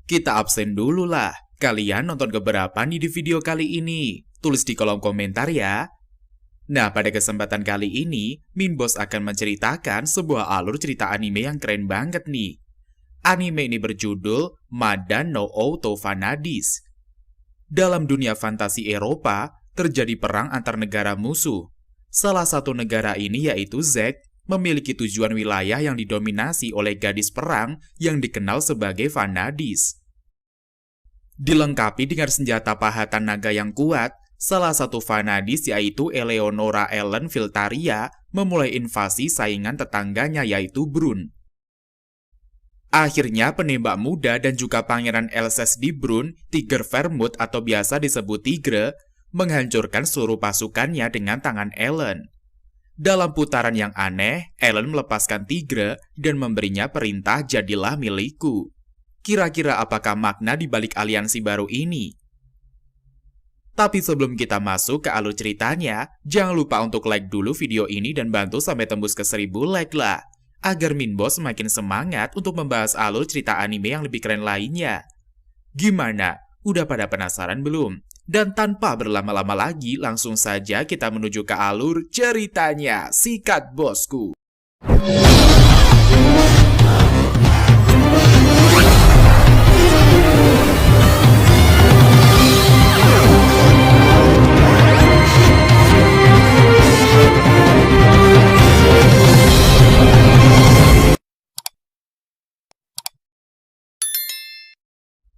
Kita absen dulu lah. Kalian nonton keberapa nih di video kali ini? Tulis di kolom komentar ya. Nah, pada kesempatan kali ini, Minboss akan menceritakan sebuah alur cerita anime yang keren banget nih. Anime ini berjudul Madan no Outo Vanadis. Dalam dunia fantasi Eropa, terjadi perang antar negara musuh. Salah satu negara ini yaitu Zek, memiliki tujuan wilayah yang didominasi oleh gadis perang yang dikenal sebagai Vanadis. Dilengkapi dengan senjata pahatan naga yang kuat, salah satu Vanadis yaitu Eleonora Ellen Filtaria memulai invasi saingan tetangganya yaitu Brun. Akhirnya penembak muda dan juga pangeran Elses di Brun, Tiger Vermouth atau biasa disebut Tigre, menghancurkan seluruh pasukannya dengan tangan Ellen. Dalam putaran yang aneh, Ellen melepaskan Tigre dan memberinya perintah jadilah milikku. Kira-kira apakah makna di balik aliansi baru ini? Tapi sebelum kita masuk ke alur ceritanya, jangan lupa untuk like dulu video ini dan bantu sampai tembus ke 1000 like lah, agar Minboss semakin semangat untuk membahas alur cerita anime yang lebih keren lainnya. Gimana? Udah pada penasaran belum? Dan tanpa berlama-lama lagi, langsung saja kita menuju ke alur ceritanya. Sikat bosku!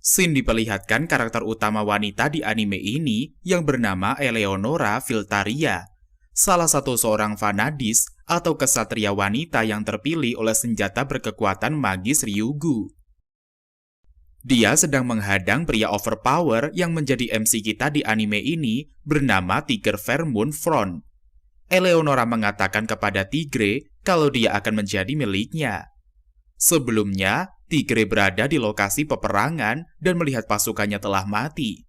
Scene diperlihatkan karakter utama wanita di anime ini yang bernama Eleonora Filtaria, salah satu seorang Vanadis atau kesatria wanita yang terpilih oleh senjata berkekuatan magis Ryugu. Dia sedang menghadang pria overpower yang menjadi MC kita di anime ini bernama Tiger Vermouth Front. Eleonora mengatakan kepada Tigre kalau dia akan menjadi miliknya. Sebelumnya, Tigre berada di lokasi peperangan dan melihat pasukannya telah mati.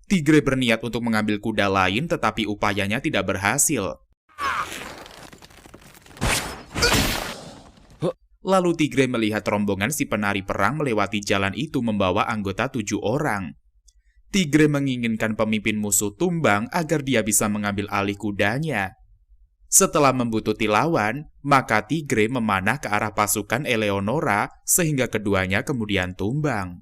Tigre berniat untuk mengambil kuda lain tetapi upayanya tidak berhasil. Lalu Tigre melihat rombongan si penari perang melewati jalan itu membawa anggota 7 orang. Tigre menginginkan pemimpin musuh tumbang agar dia bisa mengambil alih kudanya. Setelah membututi lawan, maka Tigre memanah ke arah pasukan Eleonora sehingga keduanya kemudian tumbang.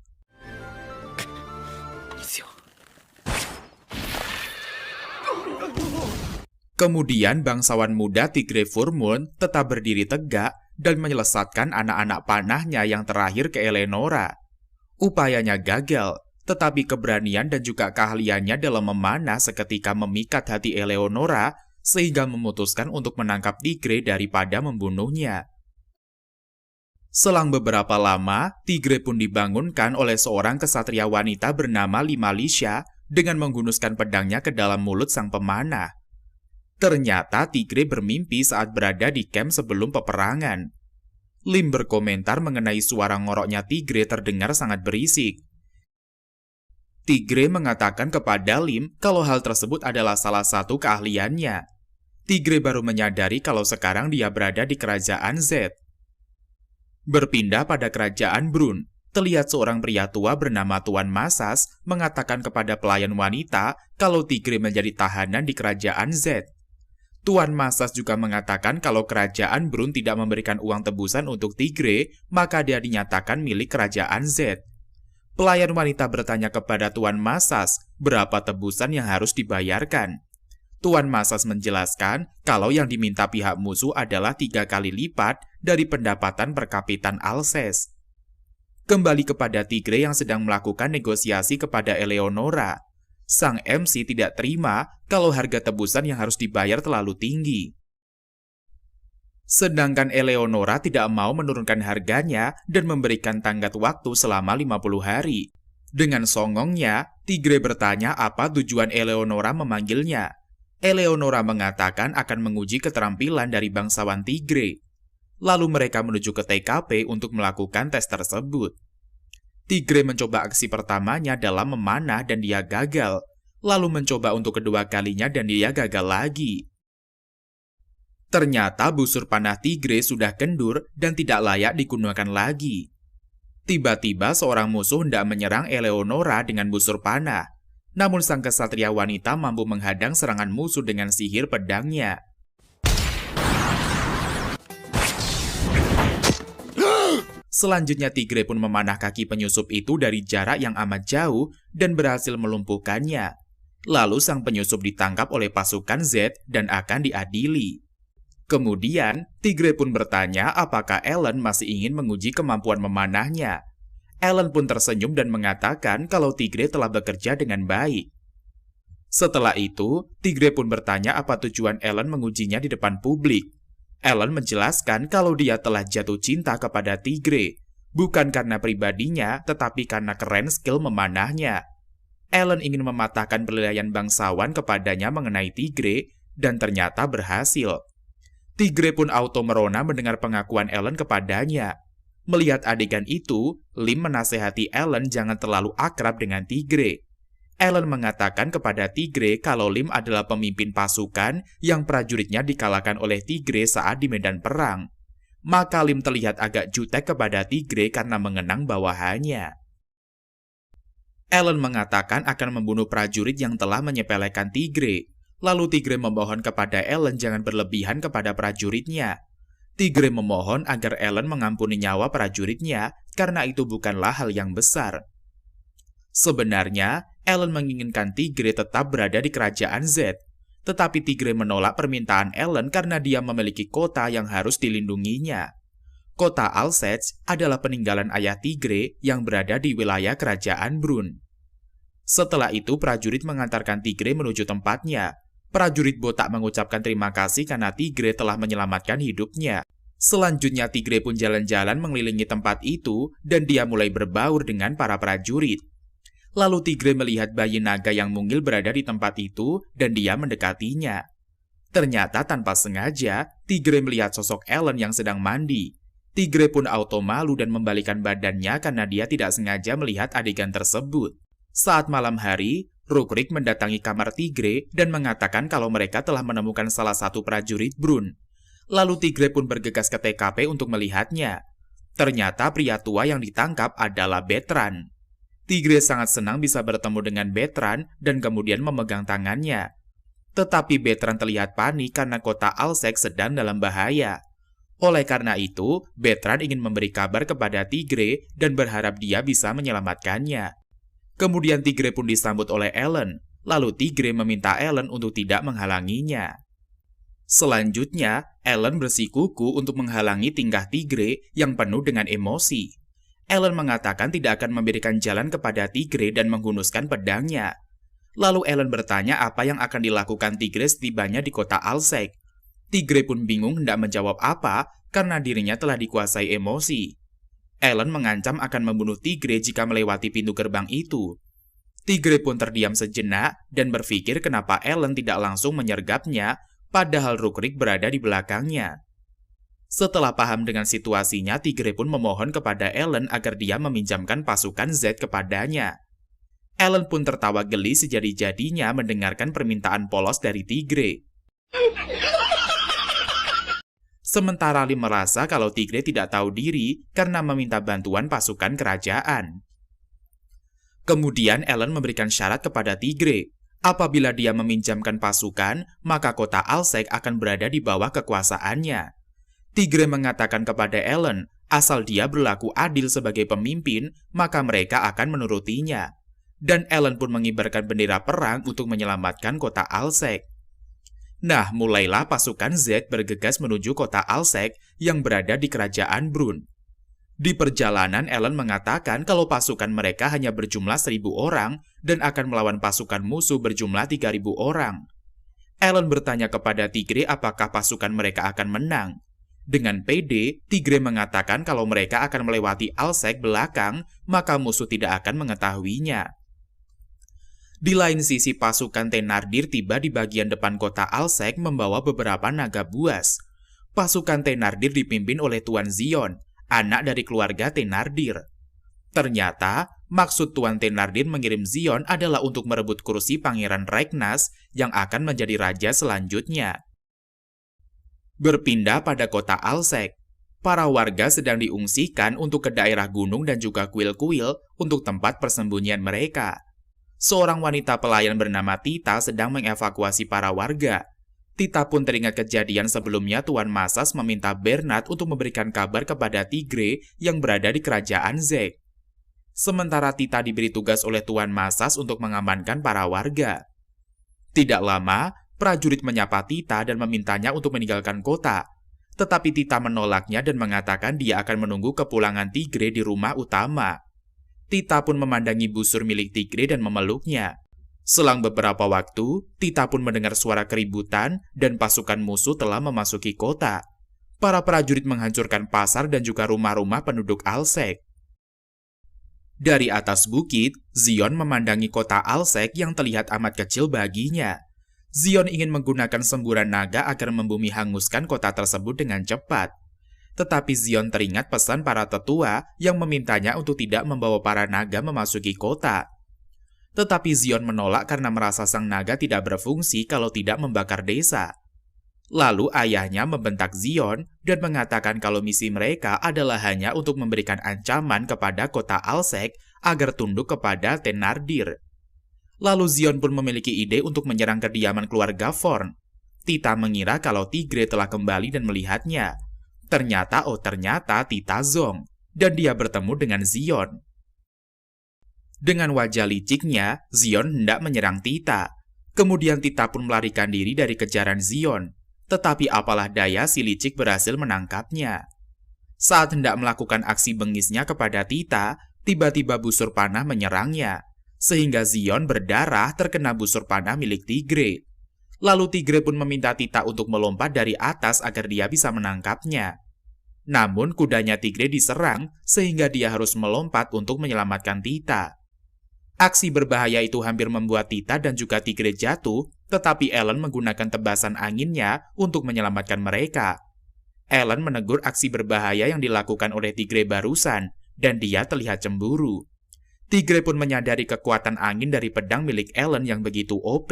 Kemudian bangsawan muda Tigre Vermouth tetap berdiri tegak dan menyelesatkan anak-anak panahnya yang terakhir ke Eleonora. Upayanya gagal, tetapi keberanian dan juga keahliannya dalam memanah seketika memikat hati Eleonora sehingga memutuskan untuk menangkap Tigre daripada membunuhnya. Selang beberapa lama, Tigre pun dibangunkan oleh seorang kesatria wanita bernama Limalisha dengan menghunuskan pedangnya ke dalam mulut sang pemanah. Ternyata Tigre bermimpi saat berada di camp sebelum peperangan. Lim berkomentar mengenai suara ngoroknya Tigre terdengar sangat berisik. Tigre mengatakan kepada Lim kalau hal tersebut adalah salah satu keahliannya. Tigre baru menyadari kalau sekarang dia berada di kerajaan Z. Berpindah pada kerajaan Brun, terlihat seorang pria tua bernama Tuan Masas mengatakan kepada pelayan wanita kalau Tigre menjadi tahanan di kerajaan Z. Tuan Masas juga mengatakan kalau kerajaan Brun tidak memberikan uang tebusan untuk Tigre, maka dia dinyatakan milik kerajaan Z. Pelayan wanita bertanya kepada Tuan Masas berapa tebusan yang harus dibayarkan. Tuan Masas menjelaskan kalau yang diminta pihak musuh adalah 3 kali lipat dari pendapatan per kapitan Alses. Kembali kepada Tigre yang sedang melakukan negosiasi kepada Eleonora. Sang MC tidak terima kalau harga tebusan yang harus dibayar terlalu tinggi. Sedangkan Eleonora tidak mau menurunkan harganya dan memberikan tenggat waktu selama 50 hari. Dengan songongnya, Tigre bertanya apa tujuan Eleonora memanggilnya. Eleonora mengatakan akan menguji keterampilan dari bangsawan Tigre. Lalu mereka menuju ke TKP untuk melakukan tes tersebut. Tigre mencoba aksi pertamanya dalam memanah dan dia gagal. Lalu mencoba untuk kedua kalinya dan dia gagal lagi. Ternyata busur panah Tigre sudah kendur dan tidak layak digunakan lagi. Tiba-tiba seorang musuh hendak menyerang Eleonora dengan busur panah. Namun sang kesatria wanita mampu menghadang serangan musuh dengan sihir pedangnya. Selanjutnya Tigre pun memanah kaki penyusup itu dari jarak yang amat jauh dan berhasil melumpuhkannya. Lalu sang penyusup ditangkap oleh pasukan Z dan akan diadili. Kemudian, Tigre pun bertanya apakah Ellen masih ingin menguji kemampuan memanahnya. Ellen pun tersenyum dan mengatakan kalau Tigre telah bekerja dengan baik. Setelah itu, Tigre pun bertanya apa tujuan Ellen mengujinya di depan publik. Ellen menjelaskan kalau dia telah jatuh cinta kepada Tigre, bukan karena pribadinya, tetapi karena keren skill memanahnya. Ellen ingin mematahkan penilaian bangsawan kepadanya mengenai Tigre, dan ternyata berhasil. Tigre pun auto merona mendengar pengakuan Ellen kepadanya. Melihat adegan itu, Lim menasehati Ellen jangan terlalu akrab dengan Tigre. Ellen mengatakan kepada Tigre kalau Lim adalah pemimpin pasukan yang prajuritnya dikalahkan oleh Tigre saat di medan perang. Maka Lim terlihat agak jutek kepada Tigre karena mengenang bawahannya. Ellen mengatakan akan membunuh prajurit yang telah menyepelekan Tigre. Lalu Tigre memohon kepada Ellen jangan berlebihan kepada prajuritnya. Tigre memohon agar Ellen mengampuni nyawa prajuritnya karena itu bukanlah hal yang besar. Sebenarnya, Ellen menginginkan Tigre tetap berada di kerajaan Z. Tetapi Tigre menolak permintaan Ellen karena dia memiliki kota yang harus dilindunginya. Kota Alsace adalah peninggalan ayah Tigre yang berada di wilayah kerajaan Brun. Setelah itu, prajurit mengantarkan Tigre menuju tempatnya. Prajurit botak mengucapkan terima kasih karena Tigre telah menyelamatkan hidupnya. Selanjutnya Tigre pun jalan-jalan mengelilingi tempat itu dan dia mulai berbaur dengan para prajurit. Lalu Tigre melihat bayi naga yang mungil berada di tempat itu dan dia mendekatinya. Ternyata tanpa sengaja, Tigre melihat sosok Ellen yang sedang mandi. Tigre pun auto malu dan membalikan badannya karena dia tidak sengaja melihat adegan tersebut. Saat malam hari, Rukrik mendatangi kamar Tigre dan mengatakan kalau mereka telah menemukan salah satu prajurit Brun. Lalu Tigre pun bergegas ke TKP untuk melihatnya. Ternyata pria tua yang ditangkap adalah Bertrand. Tigre sangat senang bisa bertemu dengan Bertrand dan kemudian memegang tangannya. Tetapi Bertrand terlihat panik karena kota Alsace sedang dalam bahaya. Oleh karena itu, Bertrand ingin memberi kabar kepada Tigre dan berharap dia bisa menyelamatkannya. Kemudian Tigre pun disambut oleh Ellen, lalu Tigre meminta Ellen untuk tidak menghalanginya. Selanjutnya, Ellen bersikuku untuk menghalangi tingkah Tigre yang penuh dengan emosi. Ellen mengatakan tidak akan memberikan jalan kepada Tigre dan menghunuskan pedangnya. Lalu Ellen bertanya apa yang akan dilakukan Tigre setibanya di kota Alsace. Tigre pun bingung hendak menjawab apa karena dirinya telah dikuasai emosi. Ellen mengancam akan membunuh Tigre jika melewati pintu gerbang itu. Tigre pun terdiam sejenak dan berpikir kenapa Ellen tidak langsung menyergapnya, padahal Rukrik berada di belakangnya. Setelah paham dengan situasinya, Tigre pun memohon kepada Ellen agar dia meminjamkan pasukan Z kepadanya. Ellen pun tertawa geli sejadi-jadinya mendengarkan permintaan polos dari Tigre. Sementara Lim merasa kalau Tigre tidak tahu diri karena meminta bantuan pasukan kerajaan. Kemudian Ellen memberikan syarat kepada Tigre. Apabila dia meminjamkan pasukan, maka kota Alsace akan berada di bawah kekuasaannya. Tigre mengatakan kepada Ellen, asal dia berlaku adil sebagai pemimpin, maka mereka akan menurutinya. Dan Ellen pun mengibarkan bendera perang untuk menyelamatkan kota Alsace. Nah, mulailah pasukan Z bergegas menuju kota Alsace yang berada di kerajaan Brun. Di perjalanan, Ellen mengatakan kalau pasukan mereka hanya berjumlah 1.000 orang dan akan melawan pasukan musuh berjumlah 3.000 orang. Ellen bertanya kepada Tigre apakah pasukan mereka akan menang. Dengan pede, Tigre mengatakan kalau mereka akan melewati Alsace belakang, maka musuh tidak akan mengetahuinya. Di lain sisi, pasukan Thenardir tiba di bagian depan kota Alsace membawa beberapa naga buas. Pasukan Thenardir dipimpin oleh Tuan Zion, anak dari keluarga Thenardir. Ternyata, maksud Tuan Thenardir mengirim Zion adalah untuk merebut kursi Pangeran Ragnas yang akan menjadi raja selanjutnya. Berpindah pada kota Alsace. para warga sedang diungsikan untuk ke daerah gunung dan juga kuil-kuil untuk tempat persembunyian mereka. Seorang wanita pelayan bernama Tita sedang mengevakuasi para warga. Tita pun teringat kejadian sebelumnya Tuan Masas meminta Bernard untuk memberikan kabar kepada Tigre yang berada di kerajaan Zeg. Sementara Tita diberi tugas oleh Tuan Masas untuk mengamankan para warga. Tidak lama, prajurit menyapa Tita dan memintanya untuk meninggalkan kota. Tetapi Tita menolaknya dan mengatakan dia akan menunggu kepulangan Tigre di rumah utama. Tita pun memandangi busur milik Tigre dan memeluknya. Selang beberapa waktu, Tita pun mendengar suara keributan dan pasukan musuh telah memasuki kota. Para prajurit menghancurkan pasar dan juga rumah-rumah penduduk Alsek. Dari atas bukit, Zion memandangi kota Alsek yang terlihat amat kecil baginya. Zion ingin menggunakan semburan naga agar membumi hanguskan kota tersebut dengan cepat. Tetapi Zion teringat pesan para tetua yang memintanya untuk tidak membawa para naga memasuki kota. Tetapi Zion menolak karena merasa sang naga tidak berfungsi kalau tidak membakar desa. Lalu ayahnya membentak Zion dan mengatakan kalau misi mereka adalah hanya untuk memberikan ancaman kepada kota Alsek agar tunduk kepada Thenardir. Lalu Zion pun memiliki ide untuk menyerang kediaman keluarga Forn. Tita mengira kalau Tigre telah kembali dan melihatnya. Ternyata Tita Zong, dan dia bertemu dengan Zion. Dengan wajah liciknya, Zion hendak menyerang Tita. Kemudian Tita pun melarikan diri dari kejaran Zion. Tetapi apalah daya si licik berhasil menangkapnya. Saat hendak melakukan aksi bengisnya kepada Tita, tiba-tiba busur panah menyerangnya. Sehingga Zion berdarah terkena busur panah milik Tigre. Lalu Tigre pun meminta Tita untuk melompat dari atas agar dia bisa menangkapnya. Namun kudanya Tigre diserang sehingga dia harus melompat untuk menyelamatkan Tita. Aksi berbahaya itu hampir membuat Tita dan juga Tigre jatuh, tetapi Ellen menggunakan tebasan anginnya untuk menyelamatkan mereka. Ellen menegur aksi berbahaya yang dilakukan oleh Tigre barusan, dan dia terlihat cemburu. Tigre pun menyadari kekuatan angin dari pedang milik Ellen yang begitu OP.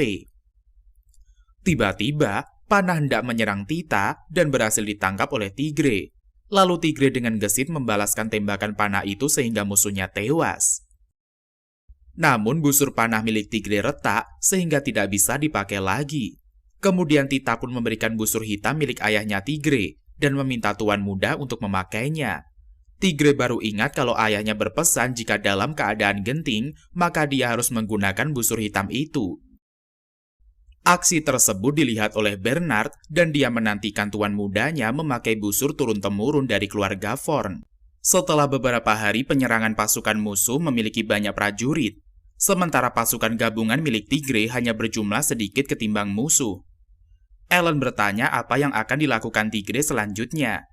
Tiba-tiba, panah hendak menyerang Tita dan berhasil ditangkap oleh Tigre. Lalu Tigre dengan gesit membalaskan tembakan panah itu sehingga musuhnya tewas. Namun busur panah milik Tigre retak sehingga tidak bisa dipakai lagi. Kemudian Tita pun memberikan busur hitam milik ayahnya Tigre dan meminta tuan muda untuk memakainya. Tigre baru ingat kalau ayahnya berpesan jika dalam keadaan genting, maka dia harus menggunakan busur hitam itu. Aksi tersebut dilihat oleh Bernard dan dia menantikan tuan mudanya memakai busur turun-temurun dari keluarga Forn. Setelah beberapa hari penyerangan pasukan musuh memiliki banyak prajurit, sementara pasukan gabungan milik Tigre hanya berjumlah sedikit ketimbang musuh. Ellen bertanya apa yang akan dilakukan Tigre selanjutnya.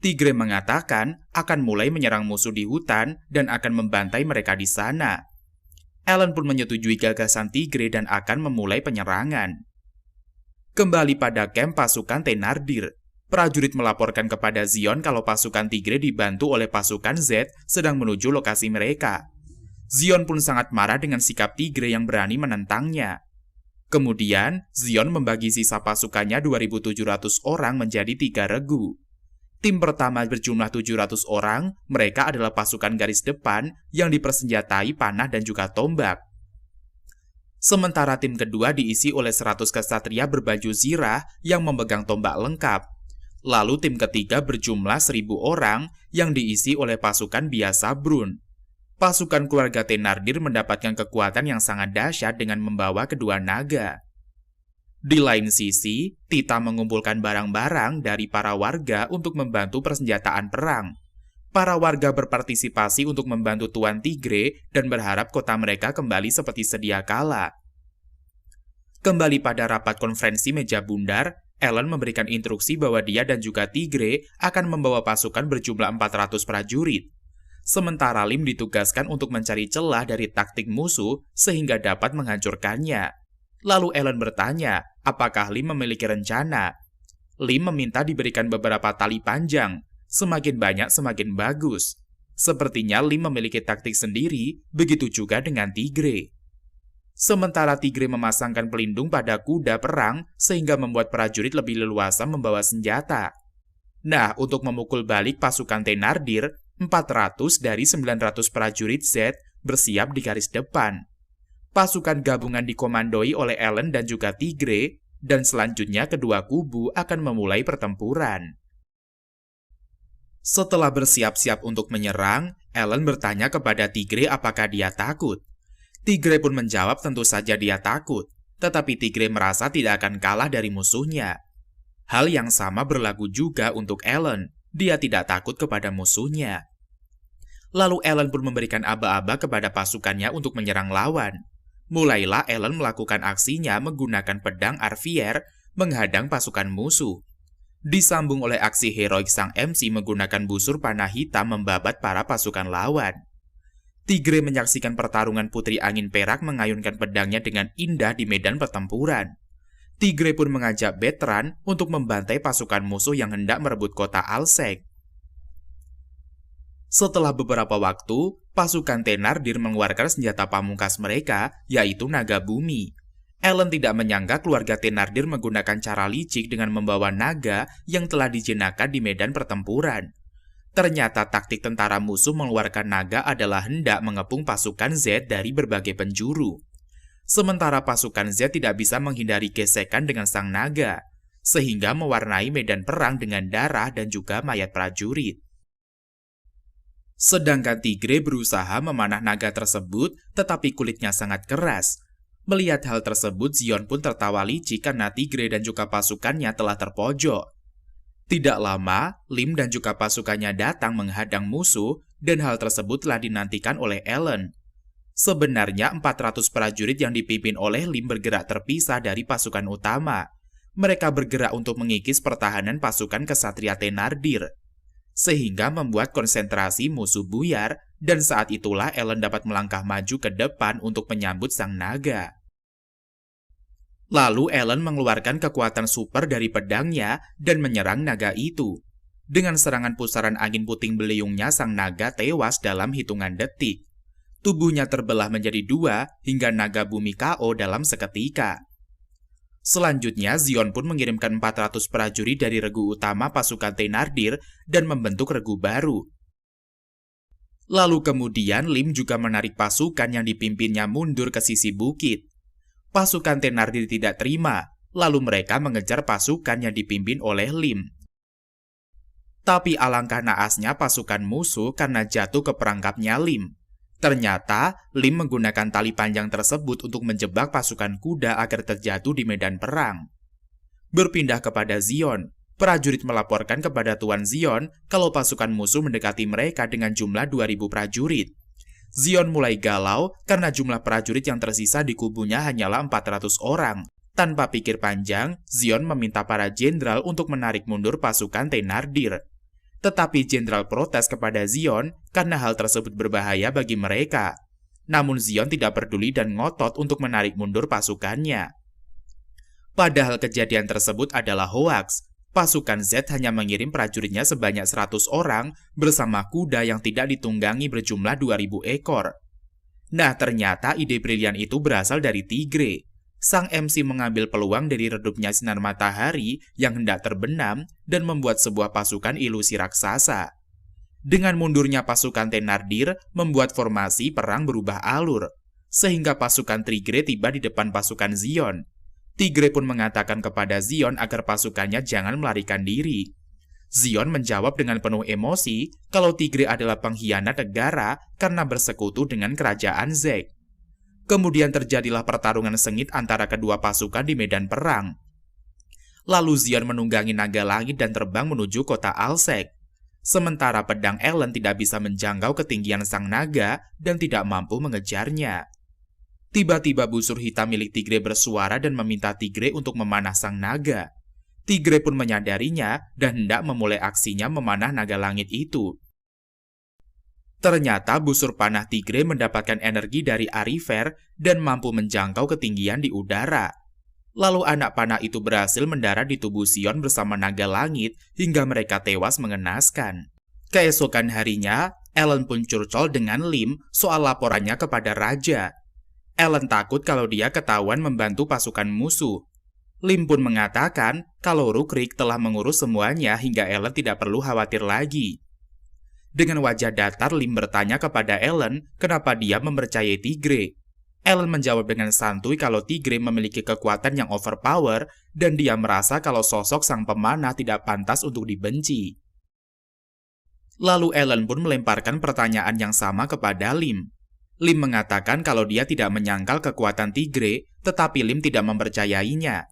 Tigre mengatakan akan mulai menyerang musuh di hutan dan akan membantai mereka di sana. Ellen pun menyetujui gagasan Tigre dan akan memulai penyerangan. Kembali pada kamp pasukan Thenardir, prajurit melaporkan kepada Zion kalau pasukan Tigre dibantu oleh pasukan Z sedang menuju lokasi mereka. Zion pun sangat marah dengan sikap Tigre yang berani menentangnya. Kemudian, Zion membagi sisa pasukannya 2.700 orang menjadi 3 regu. Tim pertama berjumlah 700 orang, mereka adalah pasukan garis depan yang dipersenjatai panah dan juga tombak. Sementara tim kedua diisi oleh 100 kesatria berbaju zirah yang memegang tombak lengkap. Lalu tim ketiga berjumlah 1.000 orang yang diisi oleh pasukan biasa Brun. Pasukan keluarga Thenardir mendapatkan kekuatan yang sangat dahsyat dengan membawa kedua naga. Di lain sisi, Tita mengumpulkan barang-barang dari para warga untuk membantu persenjataan perang. Para warga berpartisipasi untuk membantu Tuan Tigre dan berharap kota mereka kembali seperti sedia kala. Kembali pada rapat konferensi meja bundar, Ellen memberikan instruksi bahwa dia dan juga Tigre akan membawa pasukan berjumlah 400 prajurit. Sementara Lim ditugaskan untuk mencari celah dari taktik musuh sehingga dapat menghancurkannya. Lalu Ellen bertanya, apakah Lim memiliki rencana? Lim meminta diberikan beberapa tali panjang, semakin banyak semakin bagus. Sepertinya Lim memiliki taktik sendiri, begitu juga dengan Tigre. Sementara Tigre memasangkan pelindung pada kuda perang sehingga membuat prajurit lebih leluasa membawa senjata. Nah, untuk memukul balik pasukan Thenardir, 400 dari 900 prajurit Z bersiap di garis depan. Pasukan gabungan dikomandoi oleh Ellen dan juga Tigre, dan selanjutnya kedua kubu akan memulai pertempuran. Setelah bersiap-siap untuk menyerang, Ellen bertanya kepada Tigre apakah dia takut. Tigre pun menjawab tentu saja dia takut, tetapi Tigre merasa tidak akan kalah dari musuhnya. Hal yang sama berlaku juga untuk Ellen, dia tidak takut kepada musuhnya. Lalu Ellen pun memberikan aba-aba kepada pasukannya untuk menyerang lawan. Mulailah Ellen melakukan aksinya menggunakan pedang Arvier menghadang pasukan musuh. Disambung oleh aksi heroik sang MC menggunakan busur panah hitam membabat para pasukan lawan. Tigre menyaksikan pertarungan Putri Angin Perak mengayunkan pedangnya dengan indah di medan pertempuran. Tigre pun mengajak Bettran untuk membantai pasukan musuh yang hendak merebut kota Alsek. Setelah beberapa waktu, pasukan Thenardir mengeluarkan senjata pamungkas mereka, yaitu naga bumi. Ellen tidak menyangka keluarga Thenardir menggunakan cara licik dengan membawa naga yang telah dijinakkan di medan pertempuran. Ternyata taktik tentara musuh mengeluarkan naga adalah hendak mengepung pasukan Z dari berbagai penjuru. Sementara pasukan Z tidak bisa menghindari gesekan dengan sang naga, sehingga mewarnai medan perang dengan darah dan juga mayat prajurit. Sedangkan Tigre berusaha memanah naga tersebut, tetapi kulitnya sangat keras. Melihat hal tersebut, Zion pun tertawa licik karena Tigre dan juga pasukannya telah terpojok. Tidak lama, Lim dan juga pasukannya datang menghadang musuh, dan hal tersebut telah dinantikan oleh Ellen. Sebenarnya 400 prajurit yang dipimpin oleh Lim bergerak terpisah dari pasukan utama. Mereka bergerak untuk mengikis pertahanan pasukan kesatria Thenardir, sehingga membuat konsentrasi musuh buyar, dan saat itulah Ellen dapat melangkah maju ke depan untuk menyambut sang naga. Lalu Ellen mengeluarkan kekuatan super dari pedangnya dan menyerang naga itu. Dengan serangan pusaran angin puting beliungnya, sang naga tewas dalam hitungan detik. Tubuhnya terbelah menjadi dua hingga naga bumi KO dalam seketika. Selanjutnya, Zion pun mengirimkan 400 prajurit dari regu utama pasukan Thenardir dan membentuk regu baru. Lalu kemudian Lim juga menarik pasukan yang dipimpinnya mundur ke sisi bukit. Pasukan Thenardir tidak terima, lalu mereka mengejar pasukan yang dipimpin oleh Lim. Tapi alangkah naasnya pasukan musuh karena jatuh ke perangkapnya Lim. Ternyata, Lim menggunakan tali panjang tersebut untuk menjebak pasukan kuda agar terjatuh di medan perang. Berpindah kepada Zion, prajurit melaporkan kepada Tuan Zion kalau pasukan musuh mendekati mereka dengan jumlah 2000 prajurit. Zion mulai galau karena jumlah prajurit yang tersisa di kubunya hanyalah 400 orang. Tanpa pikir panjang, Zion meminta para jenderal untuk menarik mundur pasukan Thenardir. Tetapi jenderal protes kepada Zion karena hal tersebut berbahaya bagi mereka. Namun Zion tidak peduli dan ngotot untuk menarik mundur pasukannya. Padahal kejadian tersebut adalah hoaks. Pasukan Z hanya mengirim prajuritnya sebanyak 100 orang bersama kuda yang tidak ditunggangi berjumlah 2000 ekor. Nah, ternyata ide brilian itu berasal dari Tigre. Sang MC mengambil peluang dari redupnya sinar matahari yang hendak terbenam dan membuat sebuah pasukan ilusi raksasa. Dengan mundurnya pasukan Thenardir membuat formasi perang berubah alur, sehingga pasukan Tigre tiba di depan pasukan Zion. Tigre pun mengatakan kepada Zion agar pasukannya jangan melarikan diri. Zion menjawab dengan penuh emosi kalau Tigre adalah pengkhianat negara karena bersekutu dengan kerajaan Zek. Kemudian terjadilah pertarungan sengit antara kedua pasukan di medan perang. Lalu Zion menunggangi naga langit dan terbang menuju kota Alsek. Sementara pedang Ellen tidak bisa menjangkau ketinggian sang naga dan tidak mampu mengejarnya. Tiba-tiba busur hitam milik Tigre bersuara dan meminta Tigre untuk memanah sang naga. Tigre pun menyadarinya dan hendak memulai aksinya memanah naga langit itu. Ternyata busur panah Tigre mendapatkan energi dari Arifer dan mampu menjangkau ketinggian di udara. Lalu anak panah itu berhasil mendarat di tubuh Zion bersama naga langit hingga mereka tewas mengenaskan. Keesokan harinya, Ellen pun curcol dengan Lim soal laporannya kepada raja. Ellen takut kalau dia ketahuan membantu pasukan musuh. Lim pun mengatakan kalau Rukrik telah mengurus semuanya hingga Ellen tidak perlu khawatir lagi. Dengan wajah datar, Lim bertanya kepada Ellen kenapa dia mempercayai Tigre. Ellen menjawab dengan santuy kalau Tigre memiliki kekuatan yang overpower dan dia merasa kalau sosok sang pemanah tidak pantas untuk dibenci. Lalu Ellen pun melemparkan pertanyaan yang sama kepada Lim. Lim mengatakan kalau dia tidak menyangkal kekuatan Tigre, tetapi Lim tidak mempercayainya.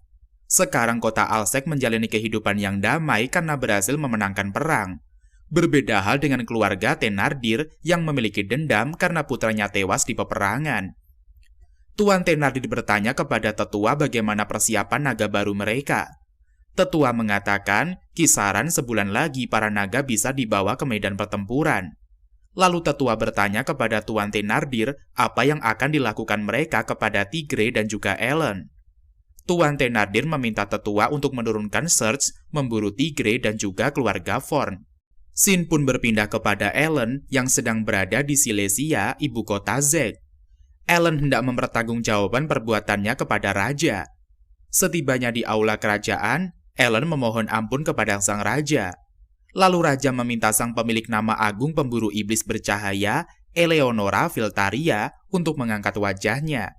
Sekarang kota Alsek menjalani kehidupan yang damai karena berhasil memenangkan perang. Berbeda hal dengan keluarga Thenardir yang memiliki dendam karena putranya tewas di peperangan. Tuan Thenardir bertanya kepada tetua bagaimana persiapan naga baru mereka. Tetua mengatakan kisaran sebulan lagi para naga bisa dibawa ke medan pertempuran. Lalu tetua bertanya kepada Tuan Thenardir apa yang akan dilakukan mereka kepada Tigre dan juga Ellen. Tuan Thenardir meminta tetua untuk menurunkan Surge, memburu Tigre dan juga keluarga Vorn. Scene pun berpindah kepada Ellen yang sedang berada di Silesia, ibu kota Zeg. Ellen hendak mempertanggungjawabkan perbuatannya kepada raja. Setibanya di aula kerajaan, Ellen memohon ampun kepada sang raja. Lalu raja meminta sang pemilik nama agung pemburu iblis bercahaya, Eleonora Filtaria, untuk mengangkat wajahnya.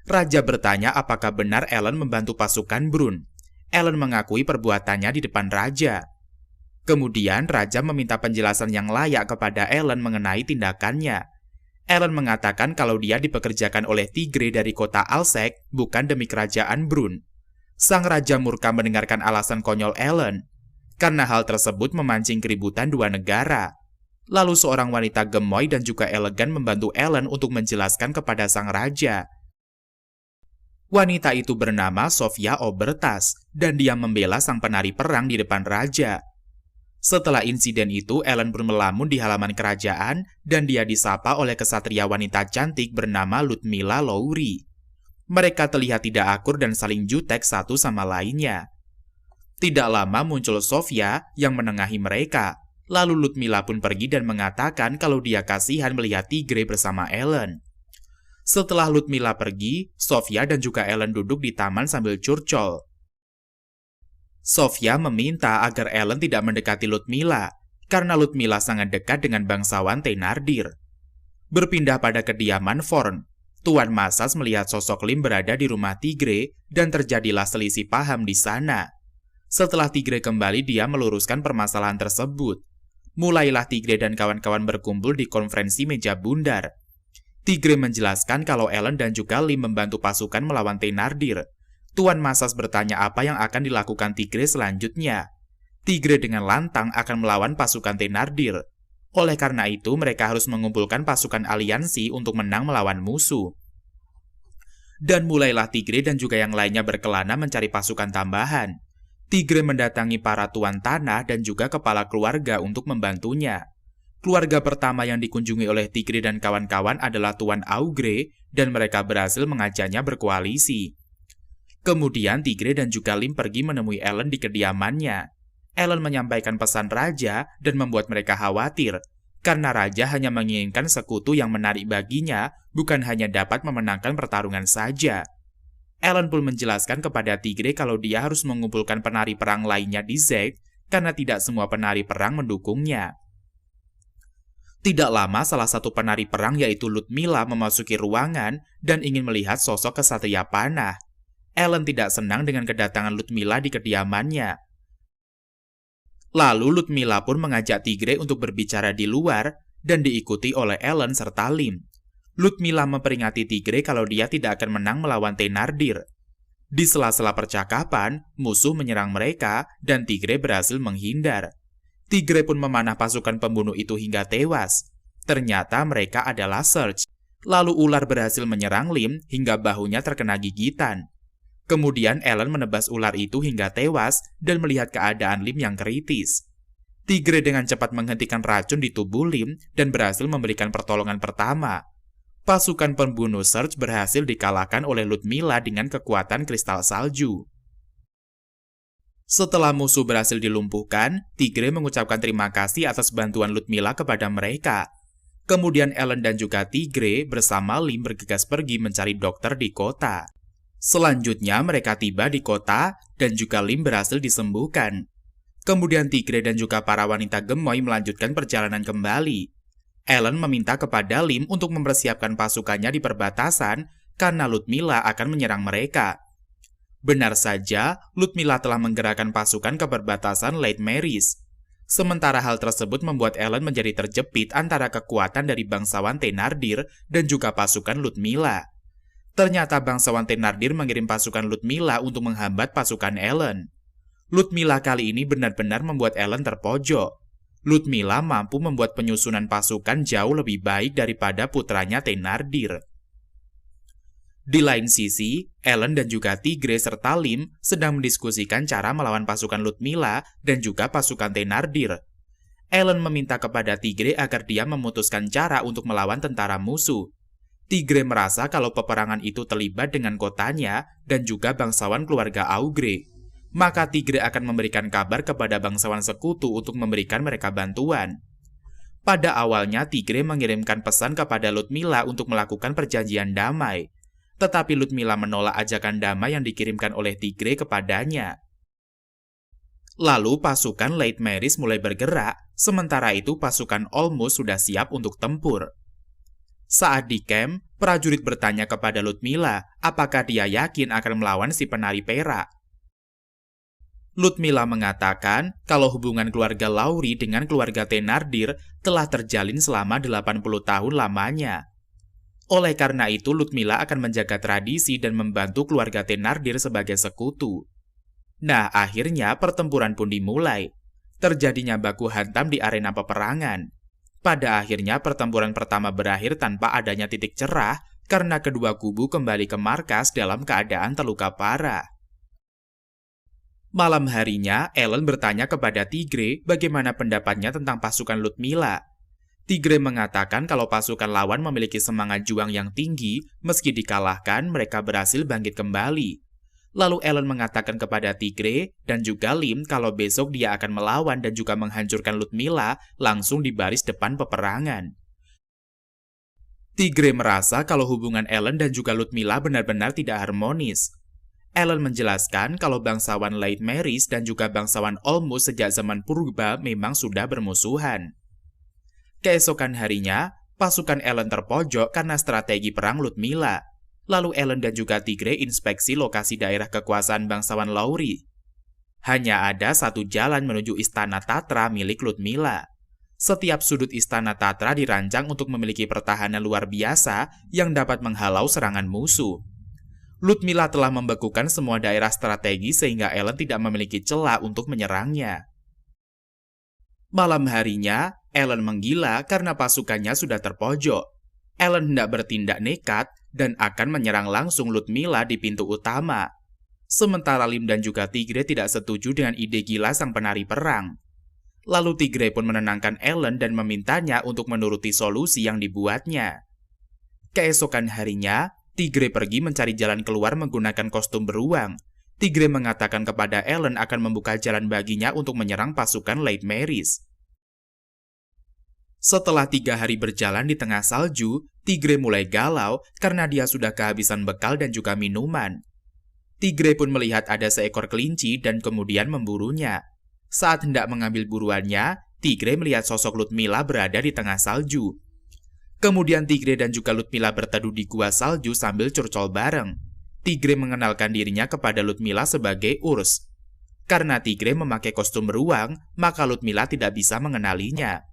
Raja bertanya apakah benar Ellen membantu pasukan Brun. Ellen mengakui perbuatannya di depan raja. Kemudian raja meminta penjelasan yang layak kepada Ellen mengenai tindakannya. Ellen mengatakan kalau dia dipekerjakan oleh Tigre dari kota Alsek bukan demi kerajaan Brun. Sang raja murka mendengarkan alasan konyol Ellen. Karena hal tersebut memancing keributan dua negara. Lalu seorang wanita gemoy dan juga elegan membantu Ellen untuk menjelaskan kepada sang raja. Wanita itu bernama Sofia Obertas, dan dia membela sang penari perang di depan raja. Setelah insiden itu, Ellen pun melamun di halaman kerajaan, dan dia disapa oleh kesatria wanita cantik bernama Ludmila Lowry. Mereka terlihat tidak akur dan saling jutek satu sama lainnya. Tidak lama muncul Sofia yang menengahi mereka, lalu Ludmila pun pergi dan mengatakan kalau dia kasihan melihat Tigre bersama Ellen. Setelah Ludmila pergi, Sofia dan juga Ellen duduk di taman sambil curcol. Sofia meminta agar Ellen tidak mendekati Ludmila, karena Ludmila sangat dekat dengan bangsawan Thenardir. Berpindah pada kediaman Vorn, Tuan Masas melihat sosok Lim berada di rumah Tigre dan terjadilah selisih paham di sana. Setelah Tigre kembali, dia meluruskan permasalahan tersebut. Mulailah Tigre dan kawan-kawan berkumpul di konferensi meja bundar. Tigre menjelaskan kalau Ellen dan juga Lim membantu pasukan melawan Thenardir. Tuan Masas bertanya apa yang akan dilakukan Tigre selanjutnya. Tigre dengan lantang akan melawan pasukan Thenardir. Oleh karena itu, mereka harus mengumpulkan pasukan aliansi untuk menang melawan musuh. Dan mulailah Tigre dan juga yang lainnya berkelana mencari pasukan tambahan. Tigre mendatangi para tuan tanah dan juga kepala keluarga untuk membantunya. Keluarga pertama yang dikunjungi oleh Tigre dan kawan-kawan adalah Tuan Augre, dan mereka berhasil mengajaknya berkoalisi. Kemudian Tigre dan juga Lim pergi menemui Ellen di kediamannya. Ellen menyampaikan pesan raja dan membuat mereka khawatir, karena raja hanya menginginkan sekutu yang menarik baginya, bukan hanya dapat memenangkan pertarungan saja. Ellen pun menjelaskan kepada Tigre kalau dia harus mengumpulkan penari perang lainnya di Zeg, karena tidak semua penari perang mendukungnya. Tidak lama, salah satu penari perang yaitu Ludmila memasuki ruangan dan ingin melihat sosok kesatria panah. Ellen tidak senang dengan kedatangan Ludmila di kediamannya. Lalu Ludmila pun mengajak Tigre untuk berbicara di luar dan diikuti oleh Ellen serta Lim. Ludmila memperingati Tigre kalau dia tidak akan menang melawan Thenardir. Di sela-sela percakapan, musuh menyerang mereka dan Tigre berhasil menghindar. Tigre pun memanah pasukan pembunuh itu hingga tewas. Ternyata mereka adalah Surge. Lalu ular berhasil menyerang Lim hingga bahunya terkena gigitan. Kemudian Ellen menebas ular itu hingga tewas dan melihat keadaan Lim yang kritis. Tigre dengan cepat menghentikan racun di tubuh Lim dan berhasil memberikan pertolongan pertama. Pasukan pembunuh Surge berhasil dikalahkan oleh Ludmila dengan kekuatan kristal salju. Setelah musuh berhasil dilumpuhkan, Tigre mengucapkan terima kasih atas bantuan Ludmila kepada mereka. Kemudian Ellen dan juga Tigre bersama Lim bergegas pergi mencari dokter di kota. Selanjutnya mereka tiba di kota dan juga Lim berhasil disembuhkan. Kemudian Tigre dan juga para wanita gemoy melanjutkan perjalanan kembali. Ellen meminta kepada Lim untuk mempersiapkan pasukannya di perbatasan karena Ludmilla akan menyerang mereka. Benar saja, Ludmilla telah menggerakkan pasukan ke perbatasan Lake Maris. Sementara hal tersebut membuat Ellen menjadi terjepit antara kekuatan dari bangsawan Thenardir dan juga pasukan Ludmilla. Ternyata bangsawan Thenardir mengirim pasukan Ludmilla untuk menghambat pasukan Ellen. Ludmilla kali ini benar-benar membuat Ellen terpojok. Ludmilla mampu membuat penyusunan pasukan jauh lebih baik daripada putranya Thenardir. Di lain sisi, Ellen dan juga Tigre serta Lim sedang mendiskusikan cara melawan pasukan Ludmilla dan juga pasukan Thenardir. Ellen meminta kepada Tigre agar dia memutuskan cara untuk melawan tentara musuh. Tigre merasa kalau peperangan itu terlibat dengan kotanya dan juga bangsawan keluarga Augre. Maka Tigre akan memberikan kabar kepada bangsawan sekutu untuk memberikan mereka bantuan. Pada awalnya Tigre mengirimkan pesan kepada Ludmilla untuk melakukan perjanjian damai. Tetapi Ludmilla menolak ajakan damai yang dikirimkan oleh Tigre kepadanya. Lalu pasukan Lake Maris mulai bergerak, sementara itu pasukan Olmos sudah siap untuk tempur. Saat di camp, prajurit bertanya kepada Ludmilla apakah dia yakin akan melawan si penari perak. Ludmilla mengatakan kalau hubungan keluarga Lauri dengan keluarga Thenardir telah terjalin selama 80 tahun lamanya. Oleh karena itu, Ludmilla akan menjaga tradisi dan membantu keluarga Thenardir sebagai sekutu. Nah, akhirnya pertempuran pun dimulai. Terjadinya baku hantam di arena peperangan. Pada akhirnya pertempuran pertama berakhir tanpa adanya titik cerah karena kedua kubu kembali ke markas dalam keadaan terluka parah. Malam harinya, Ellen bertanya kepada Tigre bagaimana pendapatnya tentang pasukan Ludmilla. Tigre mengatakan kalau pasukan lawan memiliki semangat juang yang tinggi, meski dikalahkan mereka berhasil bangkit kembali. Lalu Ellen mengatakan kepada Tigre dan juga Lim kalau besok dia akan melawan dan juga menghancurkan Ludmilla langsung di baris depan peperangan. Tigre merasa kalau hubungan Ellen dan juga Ludmilla benar-benar tidak harmonis. Ellen menjelaskan kalau bangsawan Lake Maris dan juga bangsawan Olmos sejak zaman purba memang sudah bermusuhan. Keesokan harinya, pasukan Ellen terpojok karena strategi perang Ludmilla. Lalu Ellen dan juga Tigre inspeksi lokasi daerah kekuasaan bangsawan Lauri. Hanya ada satu jalan menuju Istana Tatra milik Ludmilla. Setiap sudut Istana Tatra dirancang untuk memiliki pertahanan luar biasa yang dapat menghalau serangan musuh. Ludmilla telah membekukan semua daerah strategi sehingga Ellen tidak memiliki celah untuk menyerangnya. Malam harinya, Ellen menggila karena pasukannya sudah terpojok. Ellen hendak bertindak nekat dan akan menyerang langsung Ludmilla di pintu utama. Sementara Lim dan juga Tigre tidak setuju dengan ide gila sang penari perang. Lalu Tigre pun menenangkan Ellen dan memintanya untuk menuruti solusi yang dibuatnya. Keesokan harinya, Tigre pergi mencari jalan keluar menggunakan kostum beruang. Tigre mengatakan kepada Ellen akan membuka jalan baginya untuk menyerang pasukan Lake Maris. Setelah 3 hari berjalan di tengah salju, Tigre mulai galau karena dia sudah kehabisan bekal dan juga minuman. Tigre pun melihat ada seekor kelinci dan kemudian memburunya. Saat hendak mengambil buruannya, Tigre melihat sosok Ludmilla berada di tengah salju. Kemudian Tigre dan juga Ludmilla berteduh di gua salju sambil curcol bareng. Tigre mengenalkan dirinya kepada Ludmilla sebagai Urs. Karena Tigre memakai kostum beruang, maka Ludmilla tidak bisa mengenalinya.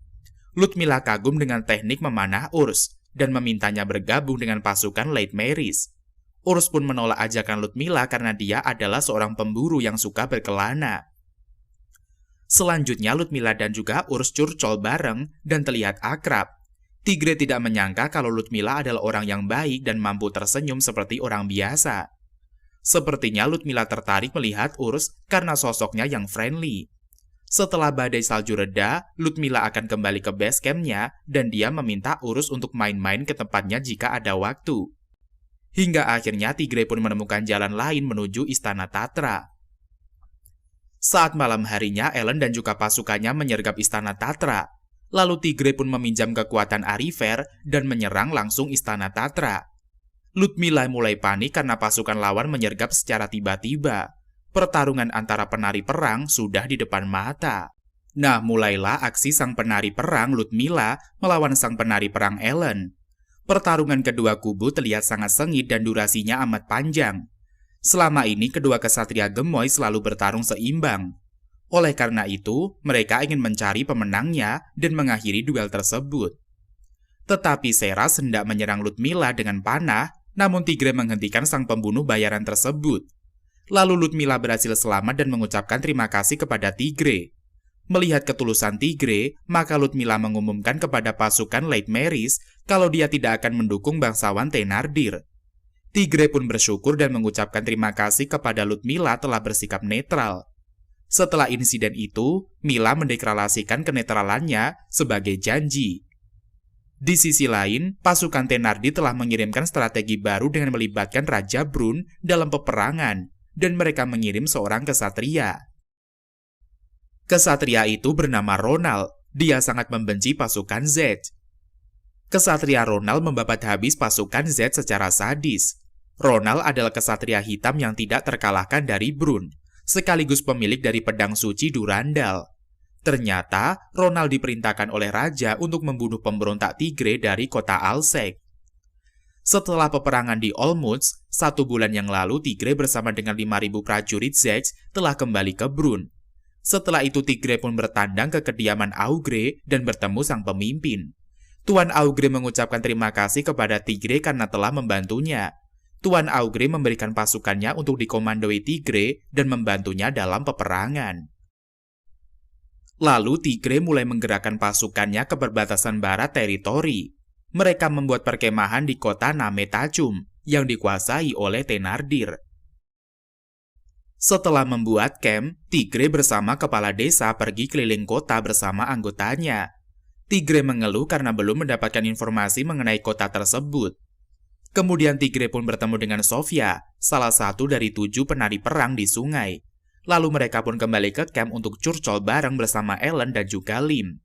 Ludmilla kagum dengan teknik memanah Urs dan memintanya bergabung dengan pasukan Lake Maris. Urs pun menolak ajakan Ludmilla karena dia adalah seorang pemburu yang suka berkelana. Selanjutnya Ludmilla dan juga Urs curcol bareng dan terlihat akrab. Tigre tidak menyangka kalau Ludmilla adalah orang yang baik dan mampu tersenyum seperti orang biasa. Sepertinya Ludmilla tertarik melihat Urs karena sosoknya yang friendly. Setelah badai salju reda, Ludmilla akan kembali ke base camp-nya dan dia meminta Urs untuk main-main ke tempatnya jika ada waktu. Hingga akhirnya Tigre pun menemukan jalan lain menuju Istana Tatra. Saat malam harinya, Ellen dan juga pasukannya menyergap Istana Tatra. Lalu Tigre pun meminjam kekuatan Arifer dan menyerang langsung Istana Tatra. Ludmilla mulai panik karena pasukan lawan menyergap secara tiba-tiba. Pertarungan antara penari perang sudah di depan mata. Nah, mulailah aksi sang penari perang Ludmilla melawan sang penari perang Ellen. Pertarungan kedua kubu terlihat sangat sengit dan durasinya amat panjang. Selama ini kedua kesatria gemoy selalu bertarung seimbang. Oleh karena itu, mereka ingin mencari pemenangnya dan mengakhiri duel tersebut. Tetapi Seras hendak menyerang Ludmilla dengan panah, namun Tigre menghentikan sang pembunuh bayaran tersebut. Lalu Ludmilla berhasil selamat dan mengucapkan terima kasih kepada Tigre. Melihat ketulusan Tigre, maka Ludmilla mengumumkan kepada pasukan Leitmeris kalau dia tidak akan mendukung bangsawan Thenardir. Tigre pun bersyukur dan mengucapkan terima kasih kepada Ludmilla telah bersikap netral. Setelah insiden itu, Milla mendeklarasikan kenetralannya sebagai janji. Di sisi lain, pasukan Thenardir telah mengirimkan strategi baru dengan melibatkan Raja Brun dalam peperangan, dan mereka mengirim seorang kesatria. Kesatria itu bernama Ronald. Dia sangat membenci pasukan Z. Kesatria Ronald membabat habis pasukan Z secara sadis. Ronald adalah kesatria hitam yang tidak terkalahkan dari Brun, sekaligus pemilik dari pedang suci Durandal. Ternyata, Ronald diperintahkan oleh raja untuk membunuh pemberontak Tigre dari kota Alsek. Setelah peperangan di Olmutz, 1 bulan yang lalu Tigre bersama dengan 5.000 prajurit Zeds telah kembali ke Brun. Setelah itu Tigre pun bertandang ke kediaman Augre dan bertemu sang pemimpin. Tuan Augre mengucapkan terima kasih kepada Tigre karena telah membantunya. Tuan Augre memberikan pasukannya untuk dikomandoi Tigre dan membantunya dalam peperangan. Lalu Tigre mulai menggerakkan pasukannya ke perbatasan barat teritori. Mereka membuat perkemahan di kota Nametacum yang dikuasai oleh Thenardir. Setelah membuat camp, Tigre bersama kepala desa pergi keliling kota bersama anggotanya. Tigre mengeluh karena belum mendapatkan informasi mengenai kota tersebut. Kemudian Tigre pun bertemu dengan Sofia, salah satu dari 7 penari perang di sungai. Lalu mereka pun kembali ke camp untuk curcol bareng bersama Ellen dan juga Lim.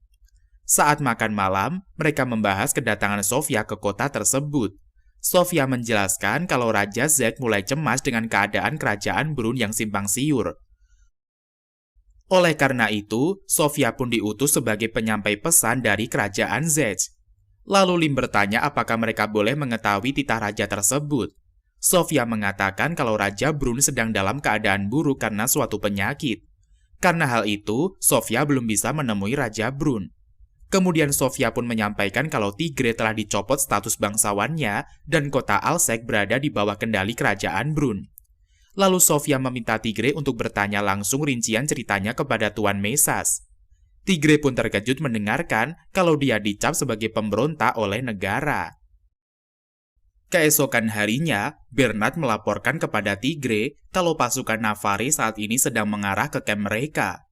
Saat makan malam, mereka membahas kedatangan Sofia ke kota tersebut. Sofia menjelaskan kalau Raja Z mulai cemas dengan keadaan kerajaan Brun yang simpang siur. Oleh karena itu, Sofia pun diutus sebagai penyampai pesan dari kerajaan Z. Lalu Lim bertanya apakah mereka boleh mengetahui titah raja tersebut. Sofia mengatakan kalau Raja Brun sedang dalam keadaan buruk karena suatu penyakit. Karena hal itu, Sofia belum bisa menemui Raja Brun. Kemudian Sofia pun menyampaikan kalau Tigre telah dicopot status bangsawannya dan kota Alsek berada di bawah kendali kerajaan Brun. Lalu Sofia meminta Tigre untuk bertanya langsung rincian ceritanya kepada Tuan Mesas. Tigre pun terkejut mendengarkan kalau dia dicap sebagai pemberontak oleh negara. Keesokan harinya, Bernard melaporkan kepada Tigre kalau pasukan Navarre saat ini sedang mengarah ke camp mereka.